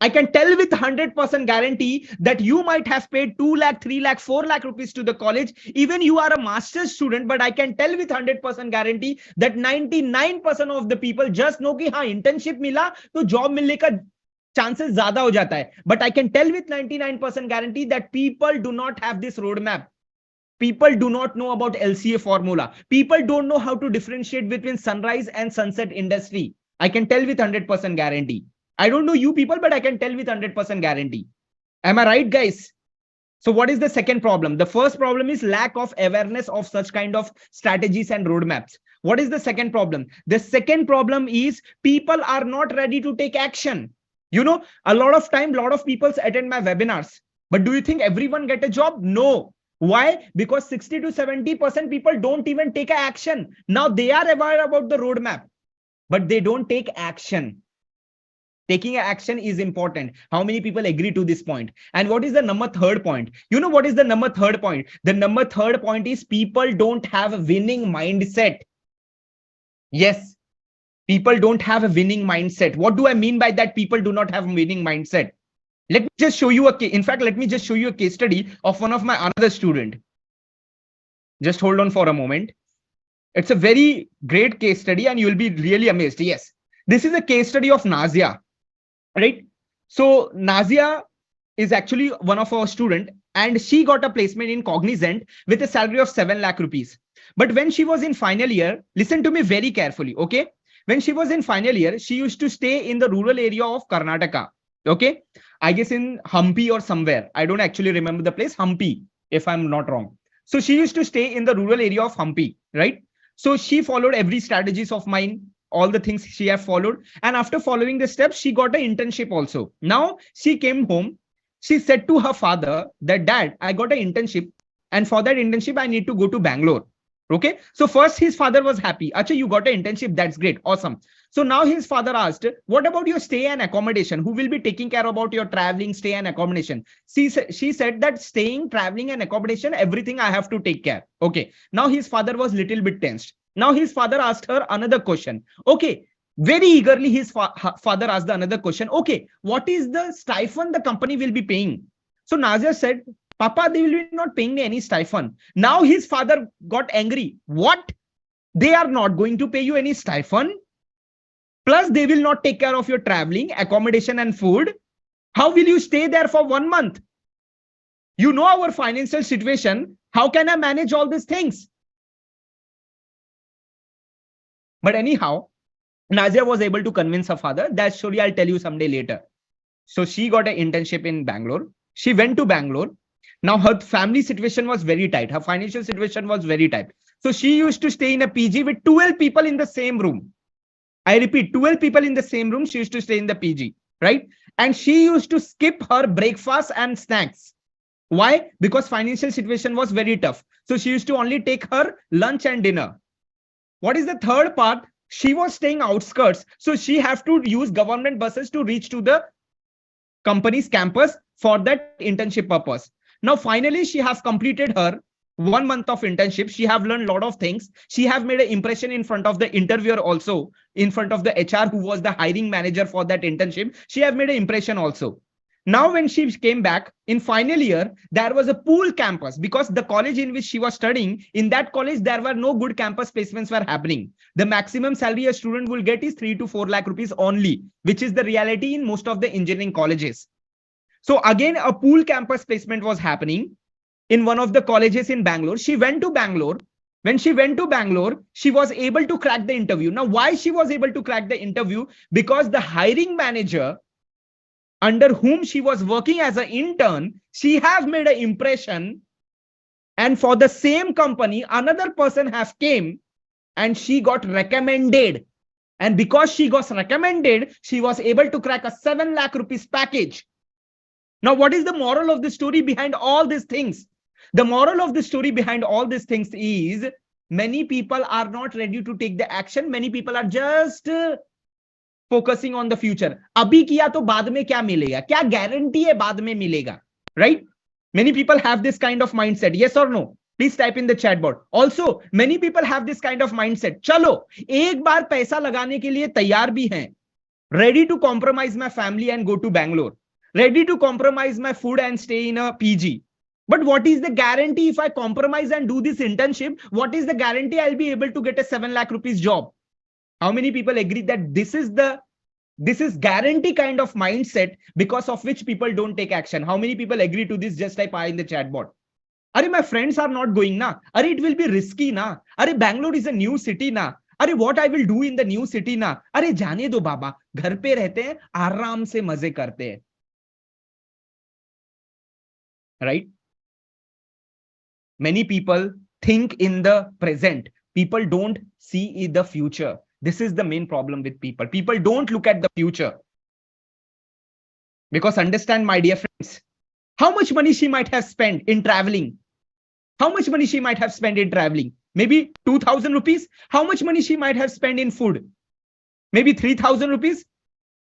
I can tell with 100% guarantee that you might have paid 2 lakh, 3 lakh, 4 lakh rupees to the college. Even you are a master's student, but I can tell with 100% guarantee that 99% of the people just know कि हाँ internship मिला तो job मिलने का chances ज़्यादा हो जाता है. But I can tell with 99% guarantee that people do not have this roadmap. People do not know about LCA formula. People don't know how to differentiate between sunrise and sunset industry. I can tell with 100% guarantee. I don't know you people, but I can tell with 100% guarantee. Am I right, guys? So what is the second problem? The first problem is lack of awareness of such kind of strategies and roadmaps. What is the second problem? The second problem is people are not ready to take action. You know, a lot of time, a lot of people attend my webinars. But do you think everyone get a job? No. Why? Because 60 to 70% people don't even take action. Now they are aware about the roadmap, but they don't take action. Taking action is important. How many people agree to this point? And what is the number third point? You know what is the number third point? The number third point is people don't have a winning mindset. Yes, people don't have a winning mindset. What do I mean by that? People do not have a winning mindset. Let me just show you a case. In fact, let me just show you a case study of one of my another student. Just hold on for a moment. It's a very great case study and you'll be really amazed. Yes, this is a case study of Nazia. Right? So Nazia is actually one of our student and she got a placement in Cognizant with a salary of 7 lakh rupees. But when she was in final year, listen to me very carefully. Okay. When she was in final year, she used to stay in the rural area of Karnataka. Okay. I guess in Hampi or somewhere. I don't actually remember the place. Hampi, if I'm not wrong. So she used to stay in the rural area of Hampi. Right. So she followed every strategies of mine. All the things she have followed. And after following the steps, she got an internship also. Now she came home. She said to her father that, Dad, I got an internship. And for that internship, I need to go to Bangalore. Okay. So first his father was happy. Acha, you got an internship. That's great. Awesome. So now his father asked, what about your stay and accommodation? Who will be taking care about your traveling, stay and accommodation? She said that staying, traveling and accommodation, everything I have to take care. Okay. Now his father was little bit tensed. Now his father asked her another question. Okay, very eagerly his father asked the another question. Okay, what is the stipend the company will be paying? So Nazia said, Papa, they will be not paying me any stipend. Now his father got angry. What? They are not going to pay you any stipend? Plus they will not take care of your traveling, accommodation and food. How will you stay there for 1 month? You know our financial situation. How can I manage all these things? But anyhow, Nazia was able to convince her father. That story I'll tell you someday later. So she got an internship in Bangalore. She went to Bangalore. Now her family situation was very tight. Her financial situation was very tight. So she used to stay in a PG with 12 people in the same room. I repeat, 12 people in the same room. She used to stay in the PG, right? And she used to skip her breakfast and snacks. Why? Because financial situation was very tough. So she used to only take her lunch and dinner. What is the third part? She was staying outskirts. So she have to use government buses to reach to the company's campus for that internship purpose. Now, finally, she has completed her 1 month of internship. She have learned a lot of things. She have made an impression in front of the interviewer also, in front of the HR who was the hiring manager for that internship. She have made an impression also. Now, when she came back in final year, there was a pool campus because the college in which she was studying, in that college, there were no good campus placements were happening. The maximum salary a student will get is 3 to 4 lakh rupees only, which is the reality in most of the engineering colleges. So again, a pool campus placement was happening in one of the colleges in Bangalore. She went to Bangalore. When she went to Bangalore, she was able to crack the interview. Now, why she was able to crack the interview? Because the hiring manager under whom she was working as an intern, she have made an impression. And for the same company, another person has came and she got recommended. And because she got recommended, she was able to crack a 7 lakh rupees package. Now, what is the moral of the story behind all these things? The moral of the story behind all these things is many people are not ready to take the action. Many people are just focusing on the future. Abhi kiya to baad mein kya milega? Kya guarantee hai baad mein milega? Right? Many people have this kind of mindset. Yes or no? Please type in the chat board. Also, many people have this kind of mindset. Chalo, एक बार पैसा लगाने के लिए तैयार भी हैं. Ready to compromise my family and go to Bangalore. Ready to compromise my food and stay in a PG. But what is the guarantee if I compromise and do this internship? What is the guarantee I'll be able to get a 7 lakh rupees job? How many people agree that this is guarantee kind of mindset because of which people don't take action? How many people agree to this? Just type I in the chat board. Are my friends are not going na? Are it will be risky na? Are Bangalore is a new city na? अरे what I will do in the new city ना? अरे जाने दो बाबा, घर पे रहते हैं, आराम से मजे करते हैं. Right? Many people think in the present. People don't see the future. This is the main problem with people. People don't look at the future. Because understand, my dear friends, how much money she might have spent in traveling. How much money she might have spent in traveling? Maybe 2,000 rupees. How much money she might have spent in food? Maybe 3,000 rupees.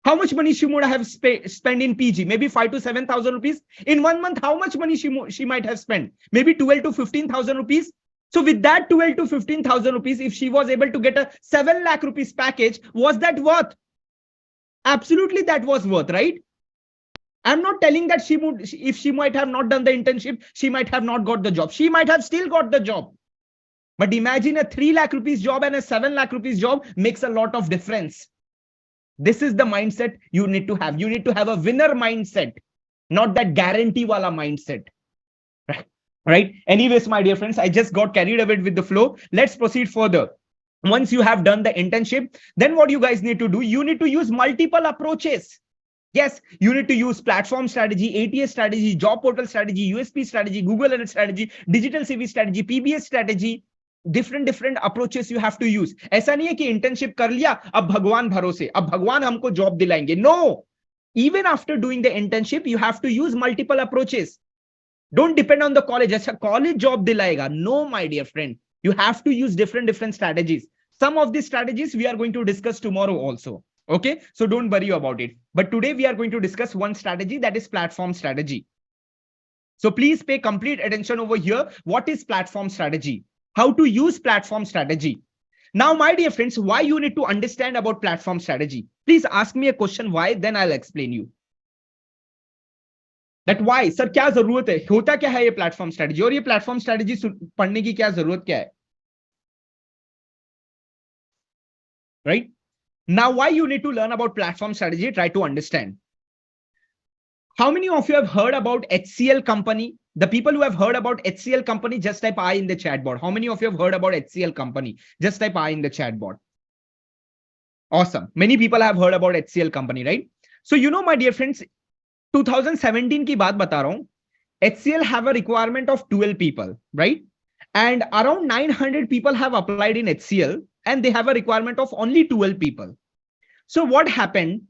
How much money she would have spent in PG? Maybe 5 to 7,000 rupees. In 1 month, how much money she might have spent? Maybe 12 to 15,000 rupees. So with that 12 to 15,000 rupees, if she was able to get a 7 lakh rupees package, was that worth? Absolutely, that was worth, right? I'm not telling that if she might have not done the internship, she might have not got the job. She might have still got the job. But imagine a 3 lakh rupees job and a 7 lakh rupees job makes a lot of difference. This is the mindset you need to have. You need to have a winner mindset, not that guarantee wala mindset. Right? Anyways, my dear friends, I just got carried away with the flow. Let's proceed further. Once you have done the internship, then what you guys need to do, you need to use multiple approaches. Yes, you need to use platform strategy, ATS strategy, job portal strategy, USP strategy, Google Alert strategy, digital CV strategy, PBS strategy. different approaches you have to use. ऐसा नहीं है कि internship कर लिया अब भगवान भरोसे, अब भगवान हमको job दिलाएंगे. No, even after doing the internship you have to use multiple approaches. Don't depend on the college. अच्छा college job दिलाएगा. No, my dear friend, you have to use different strategies. Some of these strategies we are going to discuss tomorrow also. Okay, so don't worry about it. But today we are going to discuss one strategy, that is platform strategy. So please pay complete attention over here. What is platform strategy? How to use platform strategy? Now, my dear friends, why you need to understand about platform strategy? Please ask me a question why, then I'll explain you. That why, sir, क्या जरूरत है? होता क्या है ये platform strategy? और ये platform strategy पढ़ने की क्या जरूरत क्या है? Right? Now, why you need to learn about platform strategy? Try to understand. How many of you have heard about HCL company? The people who have heard about HCL company, just type I in the chat board. How many of you have heard about HCL company? Just type I in the chat board. Awesome. Many people have heard about HCL company, right? So, you know, my dear friends, 2017 की बात बता रहा हूं. HCL have a requirement of 12 people, right? And around 900 people have applied in HCL and they have a requirement of only 12 people. So what happened?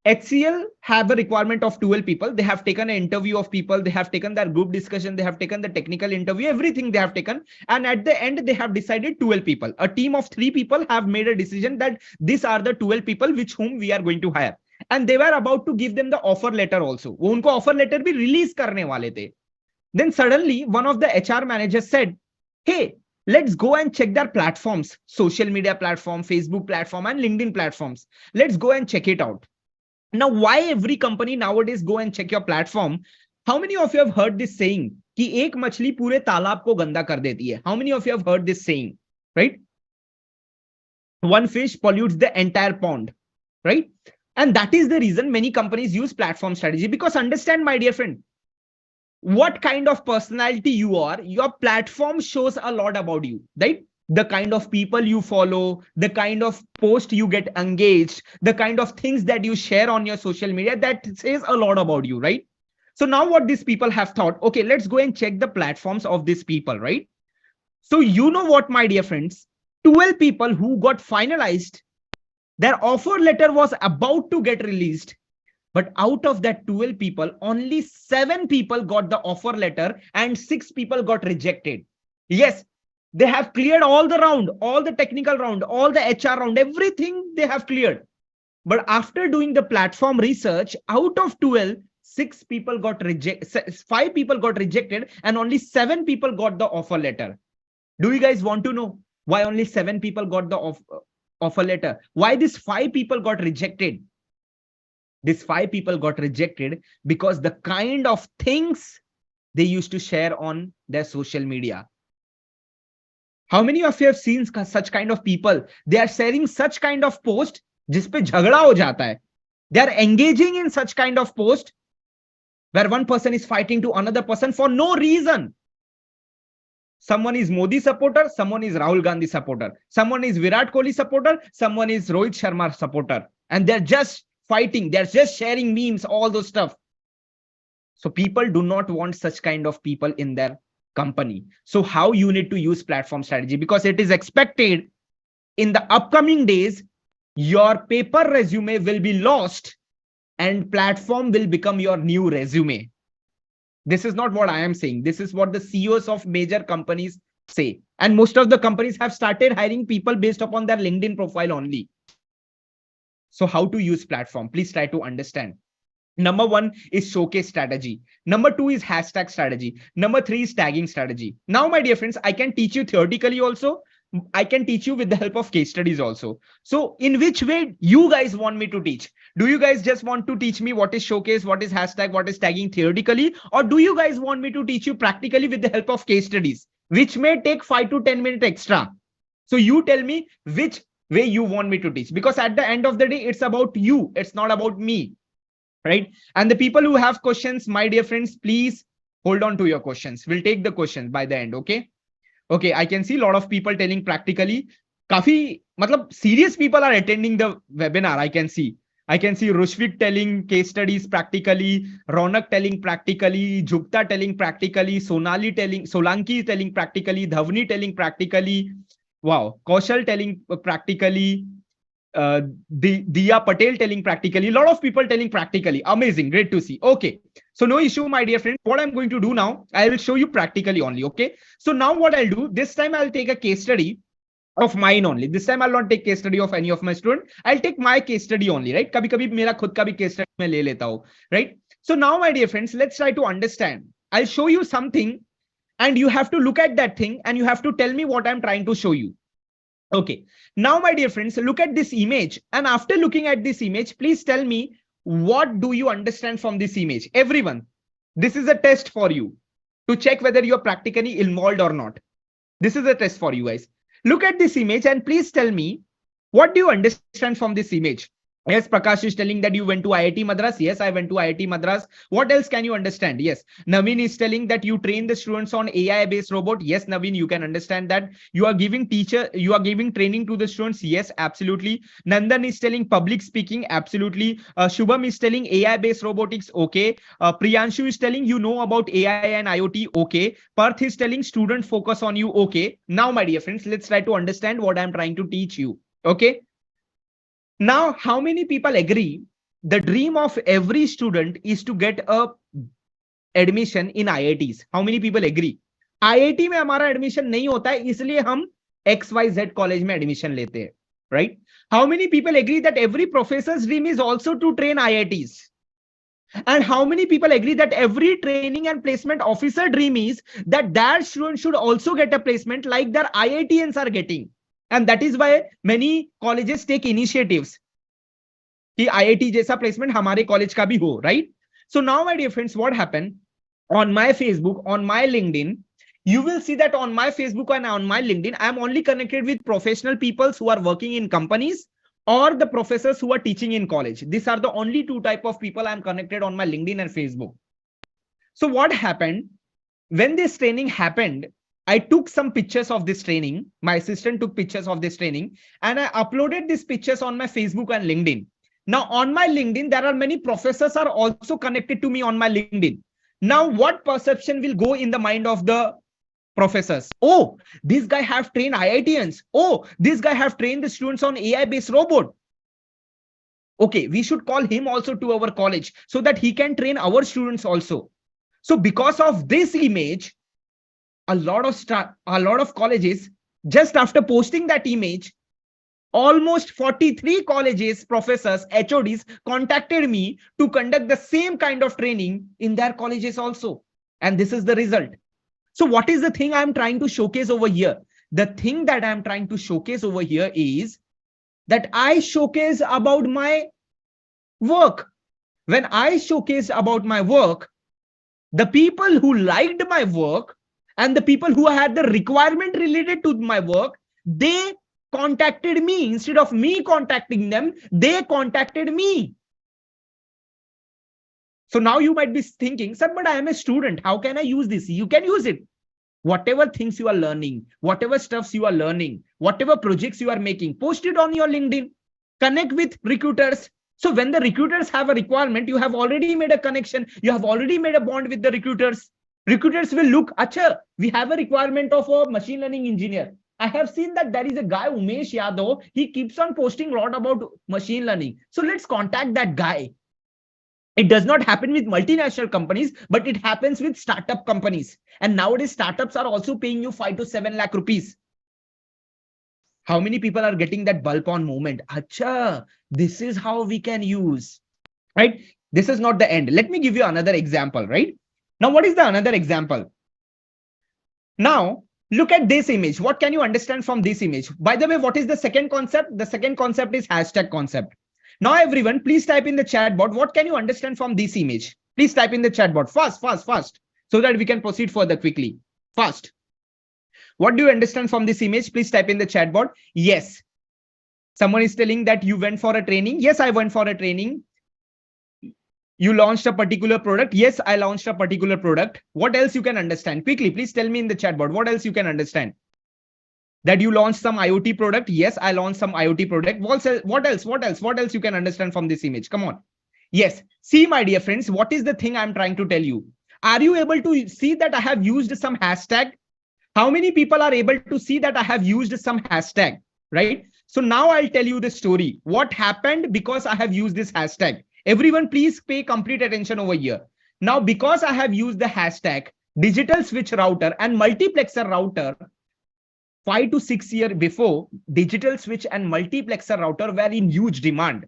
HCL have a requirement of 12 people. They have taken an interview of people. They have taken their group discussion. They have taken the technical interview, everything they have taken. And at the end, they have decided 12 people. A team of 3 people have made a decision that these are the 12 people which whom we are going to hire. And they were about to give them the offer letter also. वो उनको offer letter भी release करने वाले थे. Then suddenly one of the HR managers said, hey, let's go and check their platforms, social media platform, Facebook platform and LinkedIn platforms. Let's go and check it out. Now, why every company nowadays go and check your platform? How many of you have heard this saying कि एक मछली पूरे तालाब को गंदा कर देती है? How many of you have heard this saying, right? One fish pollutes the entire pond, right? And that is the reason many companies use platform strategy, because understand, my dear friend, what kind of personality you are, your platform shows a lot about you, right? The kind of people you follow, the kind of post you get engaged, the kind of things that you share on your social media, that says a lot about you, right? So now what these people have thought, okay, let's go and check the platforms of these people, right? So you know what, my dear friends, 12 people who got finalized, their offer letter was about to get released. But out of that 12 people, only 7 people got the offer letter and 6 people got rejected. Yes, they have cleared all the round, all the technical round, all the HR round, everything they have cleared. But after doing the platform research, out of 12, 6 people got rejected, 5 people got rejected, and only 7 people got the offer letter. Do you guys want to know why only 7 people got the offer letter? Why these 5 people got rejected? These 5 people got rejected because the kind of things they used to share on their social media. How many of you have seen such kind of people? They are sharing such kind of post जिसपे झगड़ा हो जाता है. They are engaging in such kind of post where one person is fighting to another person for no reason. Someone is Modi supporter, someone is Rahul Gandhi supporter, someone is Virat Kohli supporter, someone is Rohit Sharma supporter, and they're just fighting, they're just sharing memes, all those stuff. So people do not want such kind of people in their company. So how you need to use platform strategy, because it is expected in the upcoming days your paper resume will be lost and platform will become your new resume. This is not what I am saying. This is what the CEOs of major companies say. And most of the companies have started hiring people based upon their LinkedIn profile only. So how to use platform? Please try to understand. Number 1 is showcase strategy. Number 2 is hashtag strategy. Number 3 is tagging strategy. Now, my dear friends, I can teach you theoretically also. I can teach you with the help of case studies also. So in which way you guys want me to teach? Do you guys just want to teach me what is showcase, what is hashtag, what is tagging theoretically? Or do you guys want me to teach you practically with the help of case studies, which may take 5 to 10 minutes extra? So you tell me which way you want me to teach, because at the end of the day, it's about you. It's not about me, right? And the people who have questions, my dear friends, please hold on to your questions. We'll take the questions by the end. Okay. Okay, I can see a lot of people telling practically. Kafi, matlab, serious people are attending the webinar. I can see Rushvik telling case studies practically, Ronak telling practically, Jupta telling practically, Solanki telling practically, Dhavni telling practically. Wow, Kaushal telling practically, Diya Patel telling practically, a lot of people telling practically. Amazing, great to see. Okay, so no issue, my dear friend. What I'm going to do now, I will show you practically only. Okay, so now what I'll do, this time I'll take a case study of mine only. This time I'll not take case study of any of my students. I'll take my case study only, right? Kabhi kabhi mera khud ka bhi case study mein le leta hu, right? So now, my dear friends, let's try to understand. I'll show you something and you have to look at that thing and you have to tell me what I'm trying to show you. Okay, now, my dear friends, look at this image. And after looking at this image, please tell me, what do you understand from this image? Everyone, this is a test for you to check whether you're practically involved or not. This is a test for you guys. Look at this image and please tell me, what do you understand from this image? Yes, Prakash is telling that you went to IIT Madras. Yes, I went to IIT Madras. What else can you understand? Yes, Naveen is telling that you train the students on AI-based robot. Yes, Naveen, you can understand that. You are giving training to the students. Yes, absolutely. Nandan is telling public speaking. Absolutely. Shubham is telling AI-based robotics. Okay. Priyanshu is telling you know about AI and IoT. Okay. Parth is telling student focus on you. Okay. Now, my dear friends, let's try to understand what I'm trying to teach you. Okay. Now, how many people agree the dream of every student is to get a admission in IITs? How many people agree? IIT में हमारा admission नहीं होता है, इसलिए हम XYZ college में admission लेते हैं, right? How many people agree that every professor's dream is also to train IITs? And how many people agree that every training and placement officer dream is that their student should also get a placement like their IITians are getting? And that is why many colleges take initiatives कि IIT जैसा placement हमारे college का भी हो, right? So now, my dear friends, what happened on my Facebook, on my LinkedIn, you will see that on my Facebook and on my LinkedIn, I am only connected with professional people who are working in companies or the professors who are teaching in college. These are the only two type of people I am connected on my LinkedIn and Facebook. So what happened when this training happened? I took some pictures of this training. My assistant took pictures of this training and I uploaded these pictures on my Facebook and LinkedIn. Now on my LinkedIn, there are many professors are also connected to me on my LinkedIn. Now what perception will go in the mind of the professors? Oh, this guy have trained IITians. Oh, this guy have trained the students on AI based robot. Okay, we should call him also to our college so that he can train our students also. So because of this image, a lot of colleges, just after posting that image, almost 43 colleges, professors, HODs contacted me to conduct the same kind of training in their colleges also. And this is the result. So what is the thing I'm trying to showcase over here? The thing that I'm trying to showcase over here is that I showcase about my work. When I showcase about my work, the people who liked my work and the people who had the requirement related to my work, they contacted me. Instead of me contacting them, they contacted me. So now you might be thinking, sir, but I am a student. How can I use this? You can use it. Whatever things you are learning, whatever stuffs you are learning, whatever projects you are making, post it on your LinkedIn. Connect with recruiters. So when the recruiters have a requirement, you have already made a connection. You have already made a bond with the recruiters. Recruiters will look, acha, we have a requirement of a machine learning engineer. I have seen that there is a guy, Umesh Yadav. He keeps on posting a lot about machine learning. So let's contact that guy. It does not happen with multinational companies, but it happens with startup companies. And nowadays, startups are also paying you 5 to 7 lakh rupees. How many people are getting that bulb on moment? Acha, this is how we can use, right? This is not the end. Let me give you another example, right? Now, what is the another example? Now, look at this image. What can you understand from this image? By the way, what is the second concept? The second concept is hashtag concept. Now, everyone, please type in the chat box. What can you understand from this image? Please type in the chat box fast, so that we can proceed further quickly. Fast. What do you understand from this image? Please type in the chat box. Yes. Someone is telling that you went for a training. Yes, I went for a training. You launched a particular product. Yes, I launched a particular product. What else you can understand? Quickly, please tell me in the chat box. What else you can understand? That you launched some IoT product. Yes, I launched some IoT product. What else you can understand from this image? Come on. Yes. See, my dear friends, what is the thing I'm trying to tell you? Are you able to see that I have used some hashtag? How many people are able to see that I have used some hashtag, right? So now I'll tell you the story. What happened because I have used this hashtag? Everyone, please pay complete attention over here. Now, because I have used the hashtag digital switch router and multiplexer router, 5 to 6 years before, digital switch and multiplexer router were in huge demand.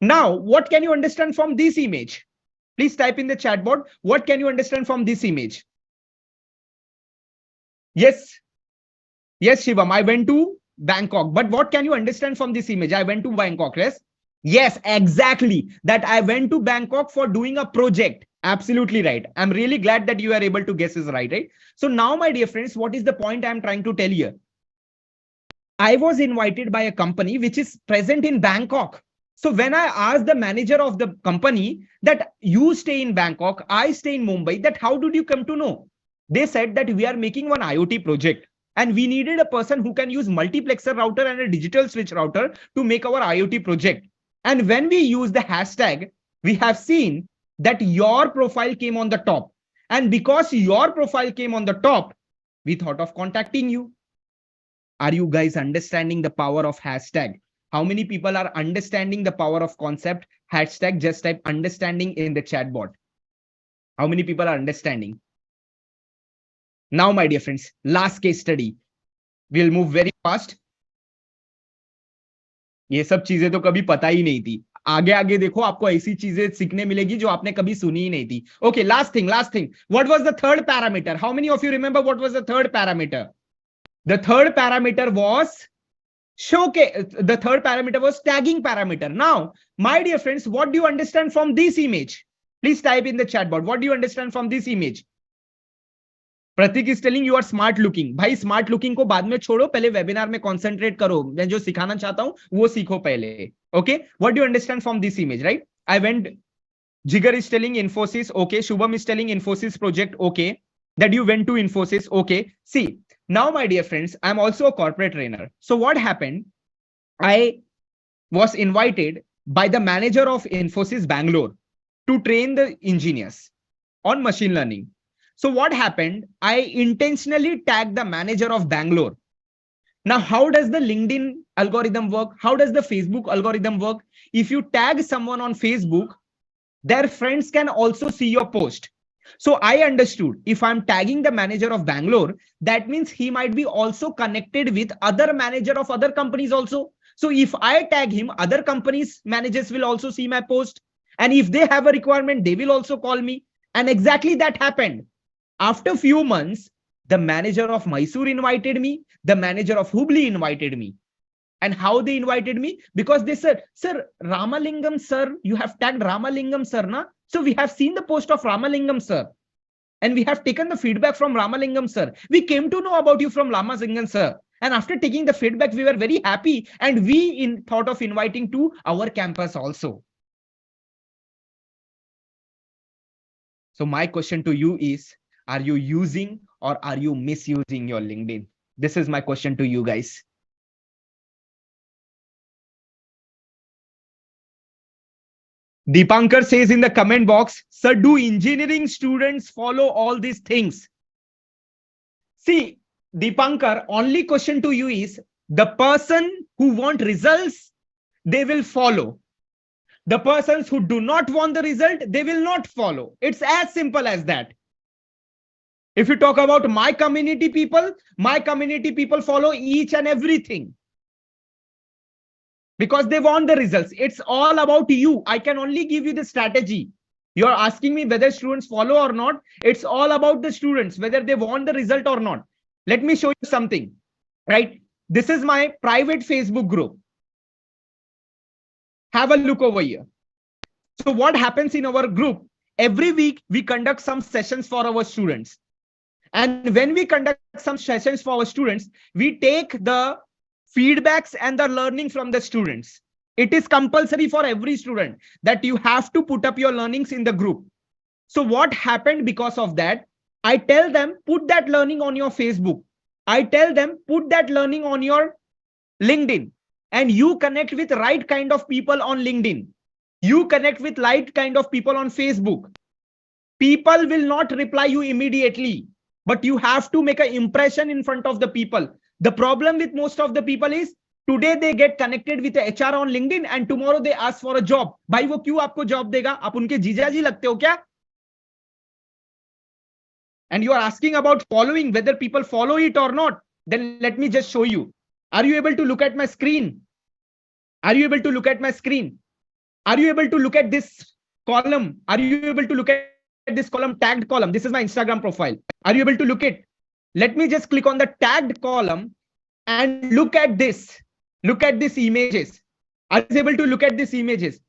Now, what can you understand from this image? Please type in the chat box. What can you understand from this image? Yes. Yes, Shivam, I went to Bangkok. But what can you understand from this image? I went to Bangkok, yes? Yes, exactly. That I went to Bangkok for doing a project. Absolutely right. I'm really glad that you are able to guess this right? So now, my dear friends, what is the point I'm trying to tell you? I was invited by a company which is present in Bangkok. So when I asked the manager of the company that you stay in Bangkok, I stay in Mumbai, that how did you come to know? They said that we are making one IoT project and we needed a person who can use multiplexer router and a digital switch router to make our IoT project. And when we use the hashtag, we have seen that your profile came on the top. And because your profile came on the top, we thought of contacting you. Are you guys understanding the power of hashtag? How many people are understanding the power of concept? Hashtag, just type understanding in the chat bot. How many people are understanding? Now, my dear friends, last case study. We'll move very fast. ये सब चीजें तो कभी पता ही नहीं थी. आगे आगे देखो आपको ऐसी चीजें सीखने मिलेगी जो आपने कभी सुनी ही नहीं थी. Okay, last thing. What was the third parameter? How many of you remember what was the third parameter? The third parameter was showcase. The third parameter was tagging parameter. Now, my dear friends, what do you understand from this image? Please type in the chat box. What do you understand from this image? Pratik is telling you are smart looking. भाई smart looking को बाद में छोड़ो, पहले webinar में concentrate करो. मैं जो सिखाना चाहता हूँ वो सीखो पहले. Okay, what do you understand from this image, right? I went. Jigar is telling Infosys. Okay, Shubham is telling Infosys project. Okay, that you went to Infosys. Okay, see now, my dear friends, I'm also a corporate trainer. So what happened? I was invited by the manager of Infosys Bangalore to train the engineers on machine learning. So what happened? I intentionally tagged the manager of Bangalore. Now, how does the LinkedIn algorithm work? How does the Facebook algorithm work? If you tag someone on Facebook, their friends can also see your post. So I understood, if I'm tagging the manager of Bangalore, that means he might be also connected with other manager of other companies also. So if I tag him, other companies managers will also see my post. And if they have a requirement, they will also call me. And exactly that happened. After few months, the manager of Mysore invited me. The manager of Hubli invited me. And how they invited me? Because they said, sir, Ramalingam sir, you have tagged Ramalingam sir, na? So we have seen the post of Ramalingam sir. And we have taken the feedback from Ramalingam sir. We came to know about you from Ramalingam sir. And after taking the feedback, we were very happy. And we thought of inviting to our campus also. So my question to you is, are you using or are you misusing your LinkedIn? This is my question to you guys. Deepankar says in the comment box, sir, do engineering students follow all these things? See, Deepankar, only question to you is, the person who want results, they will follow. The persons who do not want the result, they will not follow. It's as simple as that. If you talk about my community people follow each and everything, because they want the results. It's all about you. I can only give you the strategy. You're asking me whether students follow or not. It's all about the students, whether they want the result or not. Let me show you something, right? This is my private Facebook group. Have a look over here. So what happens in our group? Every week, we conduct some sessions for our students. And when we conduct some sessions for our students, we take the feedbacks and the learning from the students. It is compulsory for every student that you have to put up your learnings in the group. So what happened because of that? I tell them, put that learning on your Facebook. I tell them, put that learning on your LinkedIn. And you connect with right kind of people on LinkedIn. You connect with right kind of people on Facebook. People will not reply you immediately, but you have to make an impression in front of the people. The problem with most of the people is, today they get connected with the HR on LinkedIn and tomorrow they ask for a job. भाई वो क्यों आपको job देगा? आप उनके जीजाजी लगते हो क्या? And you are asking about following, whether people follow it or not. Then let me just show you. Are you able to look at my screen? Are you able to look at my screen? Are you able to look at this column? Are you able to look at this column, tagged column? This is my Instagram profile. Are you able to look at? Let me just click on the tagged column and look at this. Look at these images. Are you able to look at these images?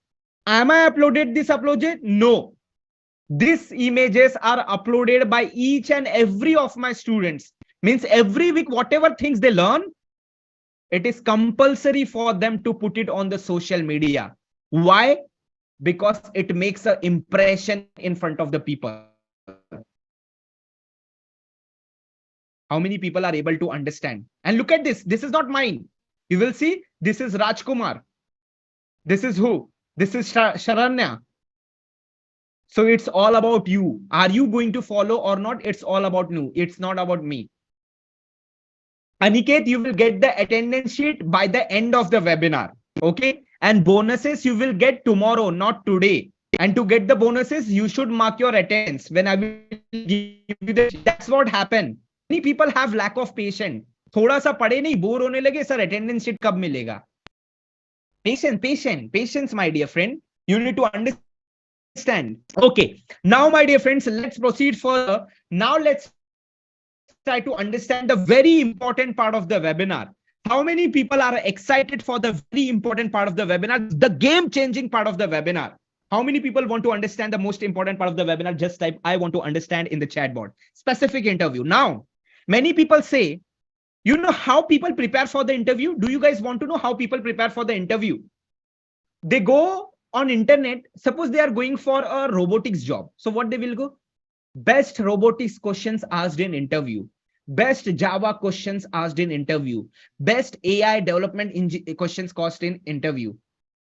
Am I uploaded this uploaded? No. These images are uploaded by each and every of my students. Means every week, whatever things they learn, it is compulsory for them to put it on the social media. Why? Because it makes an impression in front of the people. How many people are able to understand? And look at this. This is not mine. You will see, this is Rajkumar. This is who? This is Sharanya. So it's all about you. Are you going to follow or not? It's all about you. It's not about me. Aniket, you will get the attendance sheet by the end of the webinar. Okay. And bonuses you will get tomorrow, not today. And to get the bonuses, you should mark your attendance. When I will give you the, that's what happened. Many people have lack of patience. थोड़ा सा पढ़े नहीं, bore होने लगे, sir attendance sheet कब मिलेगा? Patience, my dear friend. You need to understand. Okay. Now, my dear friends, let's proceed further. Now let's try to understand the very important part of the webinar. How many people are excited for the very important part of the webinar, the game-changing part of the webinar? How many people want to understand the most important part of the webinar? Just type, I want to understand in the chat board. Specific interview. Now, many people say, you know how people prepare for the interview? Do you guys want to know how people prepare for the interview? They go on internet. Suppose they are going for a robotics job. So what they will go? Best robotics questions asked in interview. Best Java questions asked in interview. Best AI development questions asked in interview.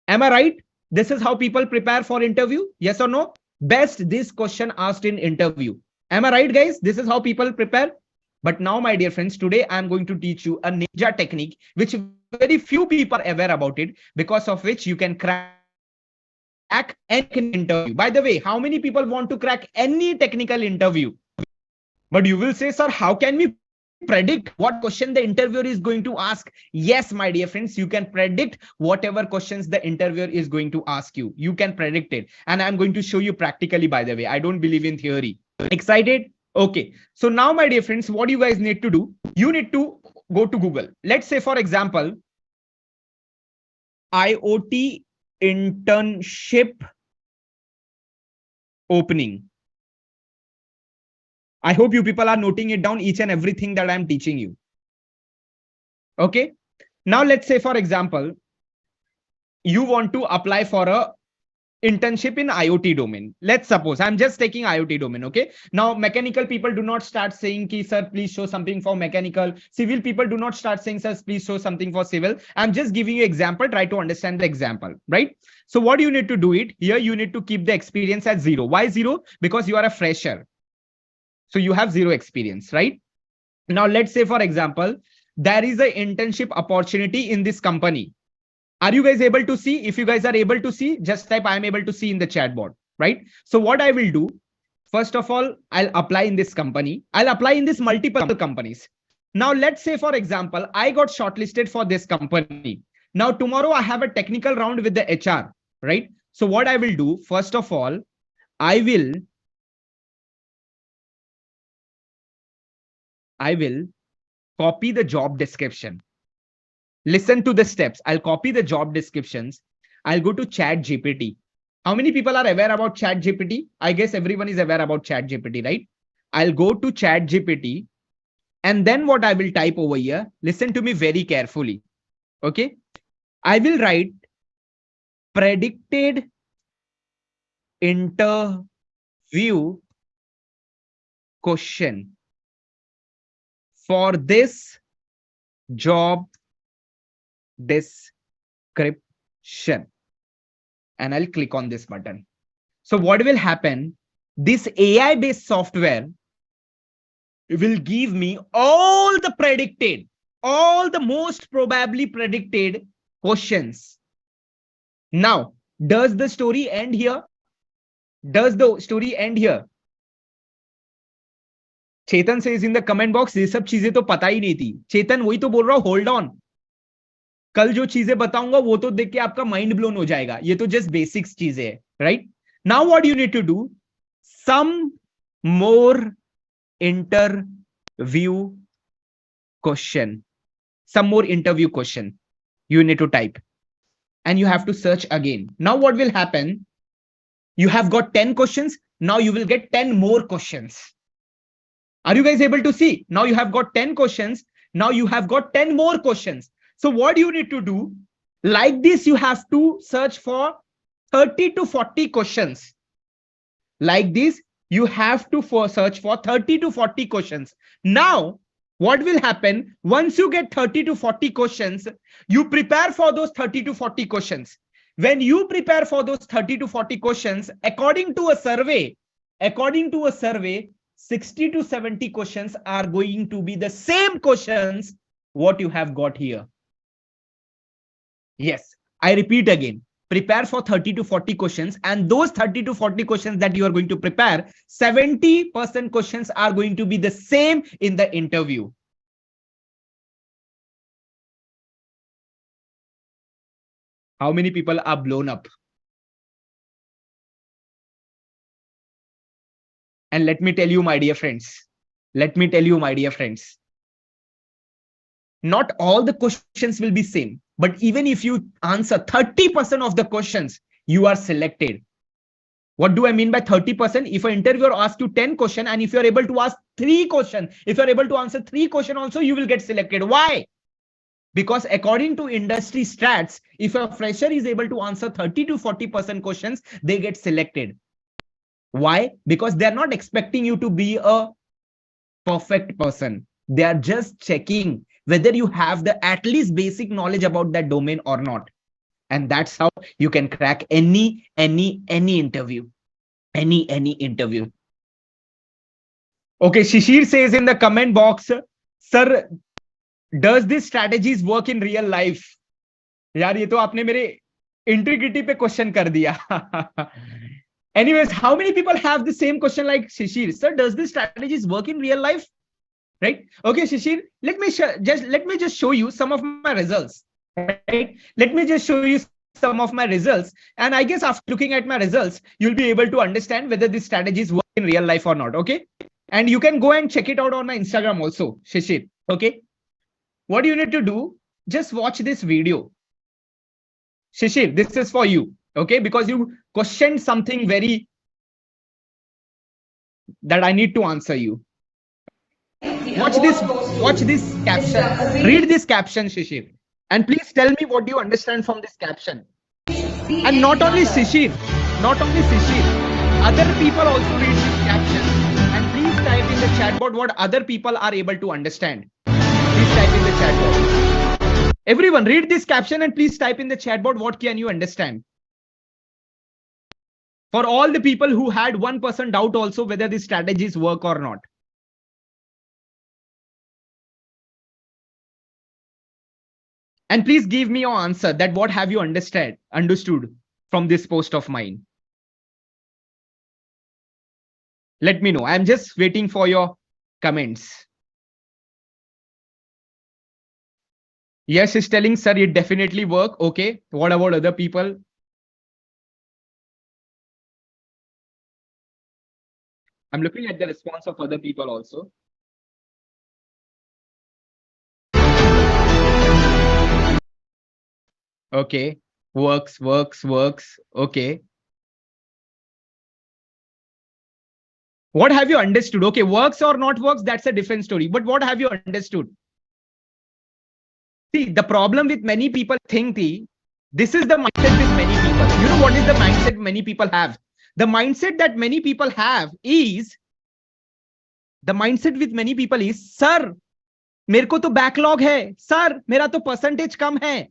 Am I right? This is how people prepare for interview. Yes or no? Best this question asked in interview. Am I right, guys? This is how people prepare. But now, my dear friends, today I'm going to teach you a ninja technique, which very few people are aware about it, because of which you can crack any interview. By the way, how many people want to crack any technical interview? But you will say, sir, how can we predict what question the interviewer is going to ask? Yes, my dear friends, you can predict whatever questions the interviewer is going to ask you. You can predict it. And I'm going to show you practically, by the way. I don't believe in theory. Excited? Okay. So now, my dear friends, what you guys need to do, you need to go to Google. Let's say, for example, IoT internship opening. I hope you people are noting it down, each and everything that I'm teaching you. Okay. Now let's say, for example, you want to apply for a internship in IoT domain. Let's suppose I'm just taking IoT domain. Okay. Now mechanical people do not start saying, ki, sir, please show something for mechanical. Civil people do not start saying, sir, please show something for civil. I'm just giving you example. Try to understand the example, right? So what you need to do it here, you need to keep the experience at 0. Why 0? Because you are a fresher. So you have 0 experience, right? Now, let's say, for example, there is an internship opportunity in this company. Are you guys able to see? If you guys are able to see, just type I am able to see in the chat board, right? So what I will do, first of all, I'll apply in this company. I'll apply in this multiple companies. Now, let's say, for example, I got shortlisted for this company. Now, tomorrow I have a technical round with the HR, right? So what I will do, first of all, I will copy the job description. Listen to the steps. I'll copy the job descriptions. I'll go to Chat GPT. How many people are aware about Chat GPT? I guess everyone is aware about Chat GPT, right? I'll go to Chat GPT. And then what I will type over here, listen to me very carefully. Okay. I will write predicted interview question for this job description, and I'll click on this button. So what will happen? This AI based software will give me all the most probably predicted questions. Now, does the story end here? Does the story end here? Chetan says in the comment box, ये सब चीजें तो पता ही नहीं थी. चेतन वही तो बोल रहा हूं, होल्ड ऑन. कल जो चीजें बताऊंगा वो तो देख के आपका माइंड ब्लोन हो जाएगा. ये तो जस्ट बेसिक्स चीजें है, right? Now what you need to do, some more interview question, some more interview question you need to type, and you have to search again. Now what will happen? You have got 10 questions. Now you will get 10 more questions. Are you guys able to see? Now you have got 10 questions. Now you have got 10 more questions. So what you need to do, like this, you have to search for 30 to 40 questions. Like this, you have to search for 30 to 40 questions. Now, what will happen? Once you get 30 to 40 questions, you prepare for those 30 to 40 questions. When you prepare for those 30 to 40 questions, according to a survey, 60 to 70 questions are going to be the same questions what you have got here. Yes, I repeat again. Prepare for 30 to 40 questions, and those 30 to 40 questions that you are going to prepare, 70% questions are going to be the same in the interview. How many people are blown up? And let me tell you, my dear friends, not all the questions will be same, but even if you answer 30% of the questions, you are selected. What do I mean by 30%? If an interviewer asks you 10 questions, and if you're able to ask 3 questions, if you're able to answer 3 questions also, you will get selected. Why? Because according to industry stats, if a fresher is able to answer 30 to 40% questions, they get selected. Why? Because they're not expecting you to be a perfect person. They are just checking whether you have the at least basic knowledge about that domain or not. And that's how you can crack any interview. Any interview. Okay, Shishir says in the comment box, sir, does these strategies work in real life? यार ये तो आपने मेरे integrity पे question कर दिया. Anyways, how many people have the same question like Shishir? Sir, does these strategies work in real life? Right? Okay, Shishir, let me just show you some of my results. Right? Let me just show you some of my results, and I guess after looking at my results, you'll be able to understand whether these strategies work in real life or not. Okay, and you can go and check it out on my Instagram also, Shishir. Okay, what you need to do, just watch this video. Shishir, this is for you. Okay, because you questioned something very that I need to answer you. Watch this caption. Read this caption, Shishir. And please tell me what you understand from this caption. And not only Shishir, other people also read this caption. And please type in the chat box what other people are able to understand. Please type in the chat box. Everyone, read this caption and please type in the chat box what can you understand. For all the people who had 1% doubt also whether these strategies work or not. And please give me your answer that what have you understood from this post of mine. Let me know. I'm just waiting for your comments. Yes, is telling, sir, it definitely work. Okay. What about other people? I'm looking at the response of other people also. Okay. Works. Okay. What have you understood? Okay. Works or not works, that's a different story. But what have you understood? See, the problem with many people think this is the mindset with many people. You know what is the mindset many people have? The mindset that many people have is, sir, मेरे को तो backlog है, sir मेरा तो percentage कम है.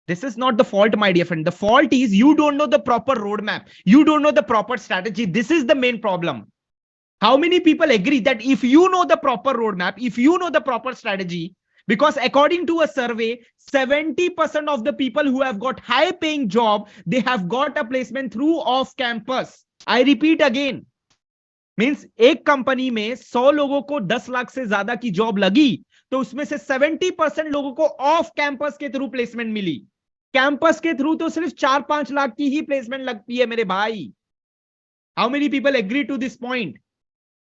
This is not the fault, my dear friend. The fault is you don't know the proper roadmap. You don't know the proper strategy. This is the main problem. How many people agree that if you know the proper roadmap, if you know the proper strategy, because according to a survey, 70% of the people who have got high paying job, they have got a placement through off campus. I repeat again. Means एक company में 100 लोगों को 10 लाख से ज्यादा की job लगी तो उसमें से 70% लोगों को ऑफ कैंपस के थ्रू प्लेसमेंट मिली. कैंपस के थ्रू तो सिर्फ 4-5 लाख की ही प्लेसमेंट लगती है मेरे भाई. How many people agree to this point?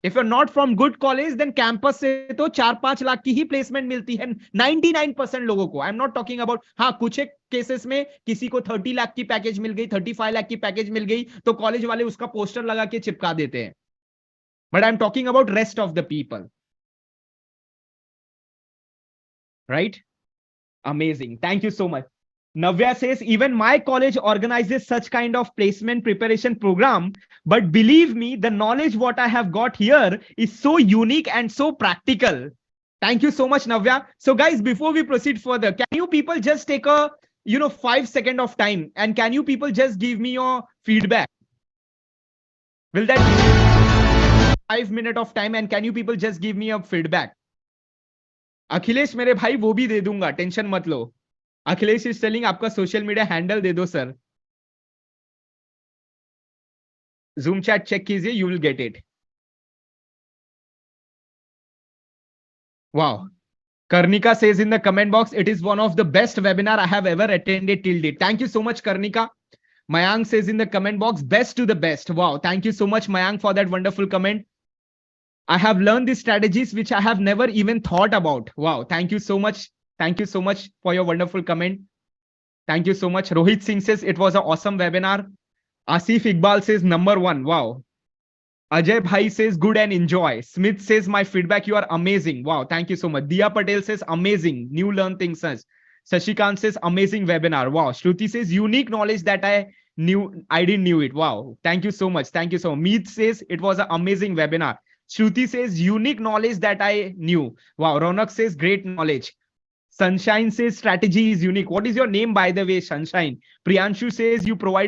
If you are not from good college then campus से तो 4-5 लाख की ही प्लेसमेंट मिलती है 99% लोगों को. I am not talking about, हाँ कुछ एक केसेस में किसी को 30 लाख की पैकेज मिल गई, 35 लाख की पैकेज मिल गई तो कॉलेज वाले उसका पोस्टर लगा के चिपका देते हैं. But I'm talking about rest of the people. Right? Amazing. Thank you so much. Navya says, even my college organizes such kind of placement preparation program. But believe me, the knowledge what I have got here is so unique and so practical. Thank you so much, Navya. So guys, before we proceed further, can you people just take a 5 seconds of time and can you people just give me your feedback? Will that 5 minutes of time and can you people just give me a feedback? Akhilesh मेरे भाई वो भी दे दूंगा, tension मत लो. Akhilesh is telling आपका social media handle दे दो sir. Zoom chat check कीजिए, you will get it. Wow. Karnika says in the comment box, it is one of the best webinar I have ever attended till date. Thank you so much, Karnika. Mayank says in the comment box, best to the best. Wow. Thank you so much, Mayank, for that wonderful comment. I have learned these strategies which I have never even thought about. Wow. Thank you so much. Thank you so much for your wonderful comment. Thank you so much. Rohit Singh says it was an awesome webinar. Asif Iqbal says number 1. Wow. Ajay Bhai says good and enjoy. Smith says my feedback, you are amazing. Wow. Thank you so much. Diya Patel says amazing. New learn things. Sashikant says amazing webinar. Wow. Shruti says unique knowledge that I didn't knew it. Wow. Thank you so much. Thank you so much. Meet says it was an amazing webinar. Shruti says unique knowledge that I knew. Wow. Ronak says great knowledge. Sunshine says strategy is unique. What is your name, by the way, Sunshine? Priyanshu says you provide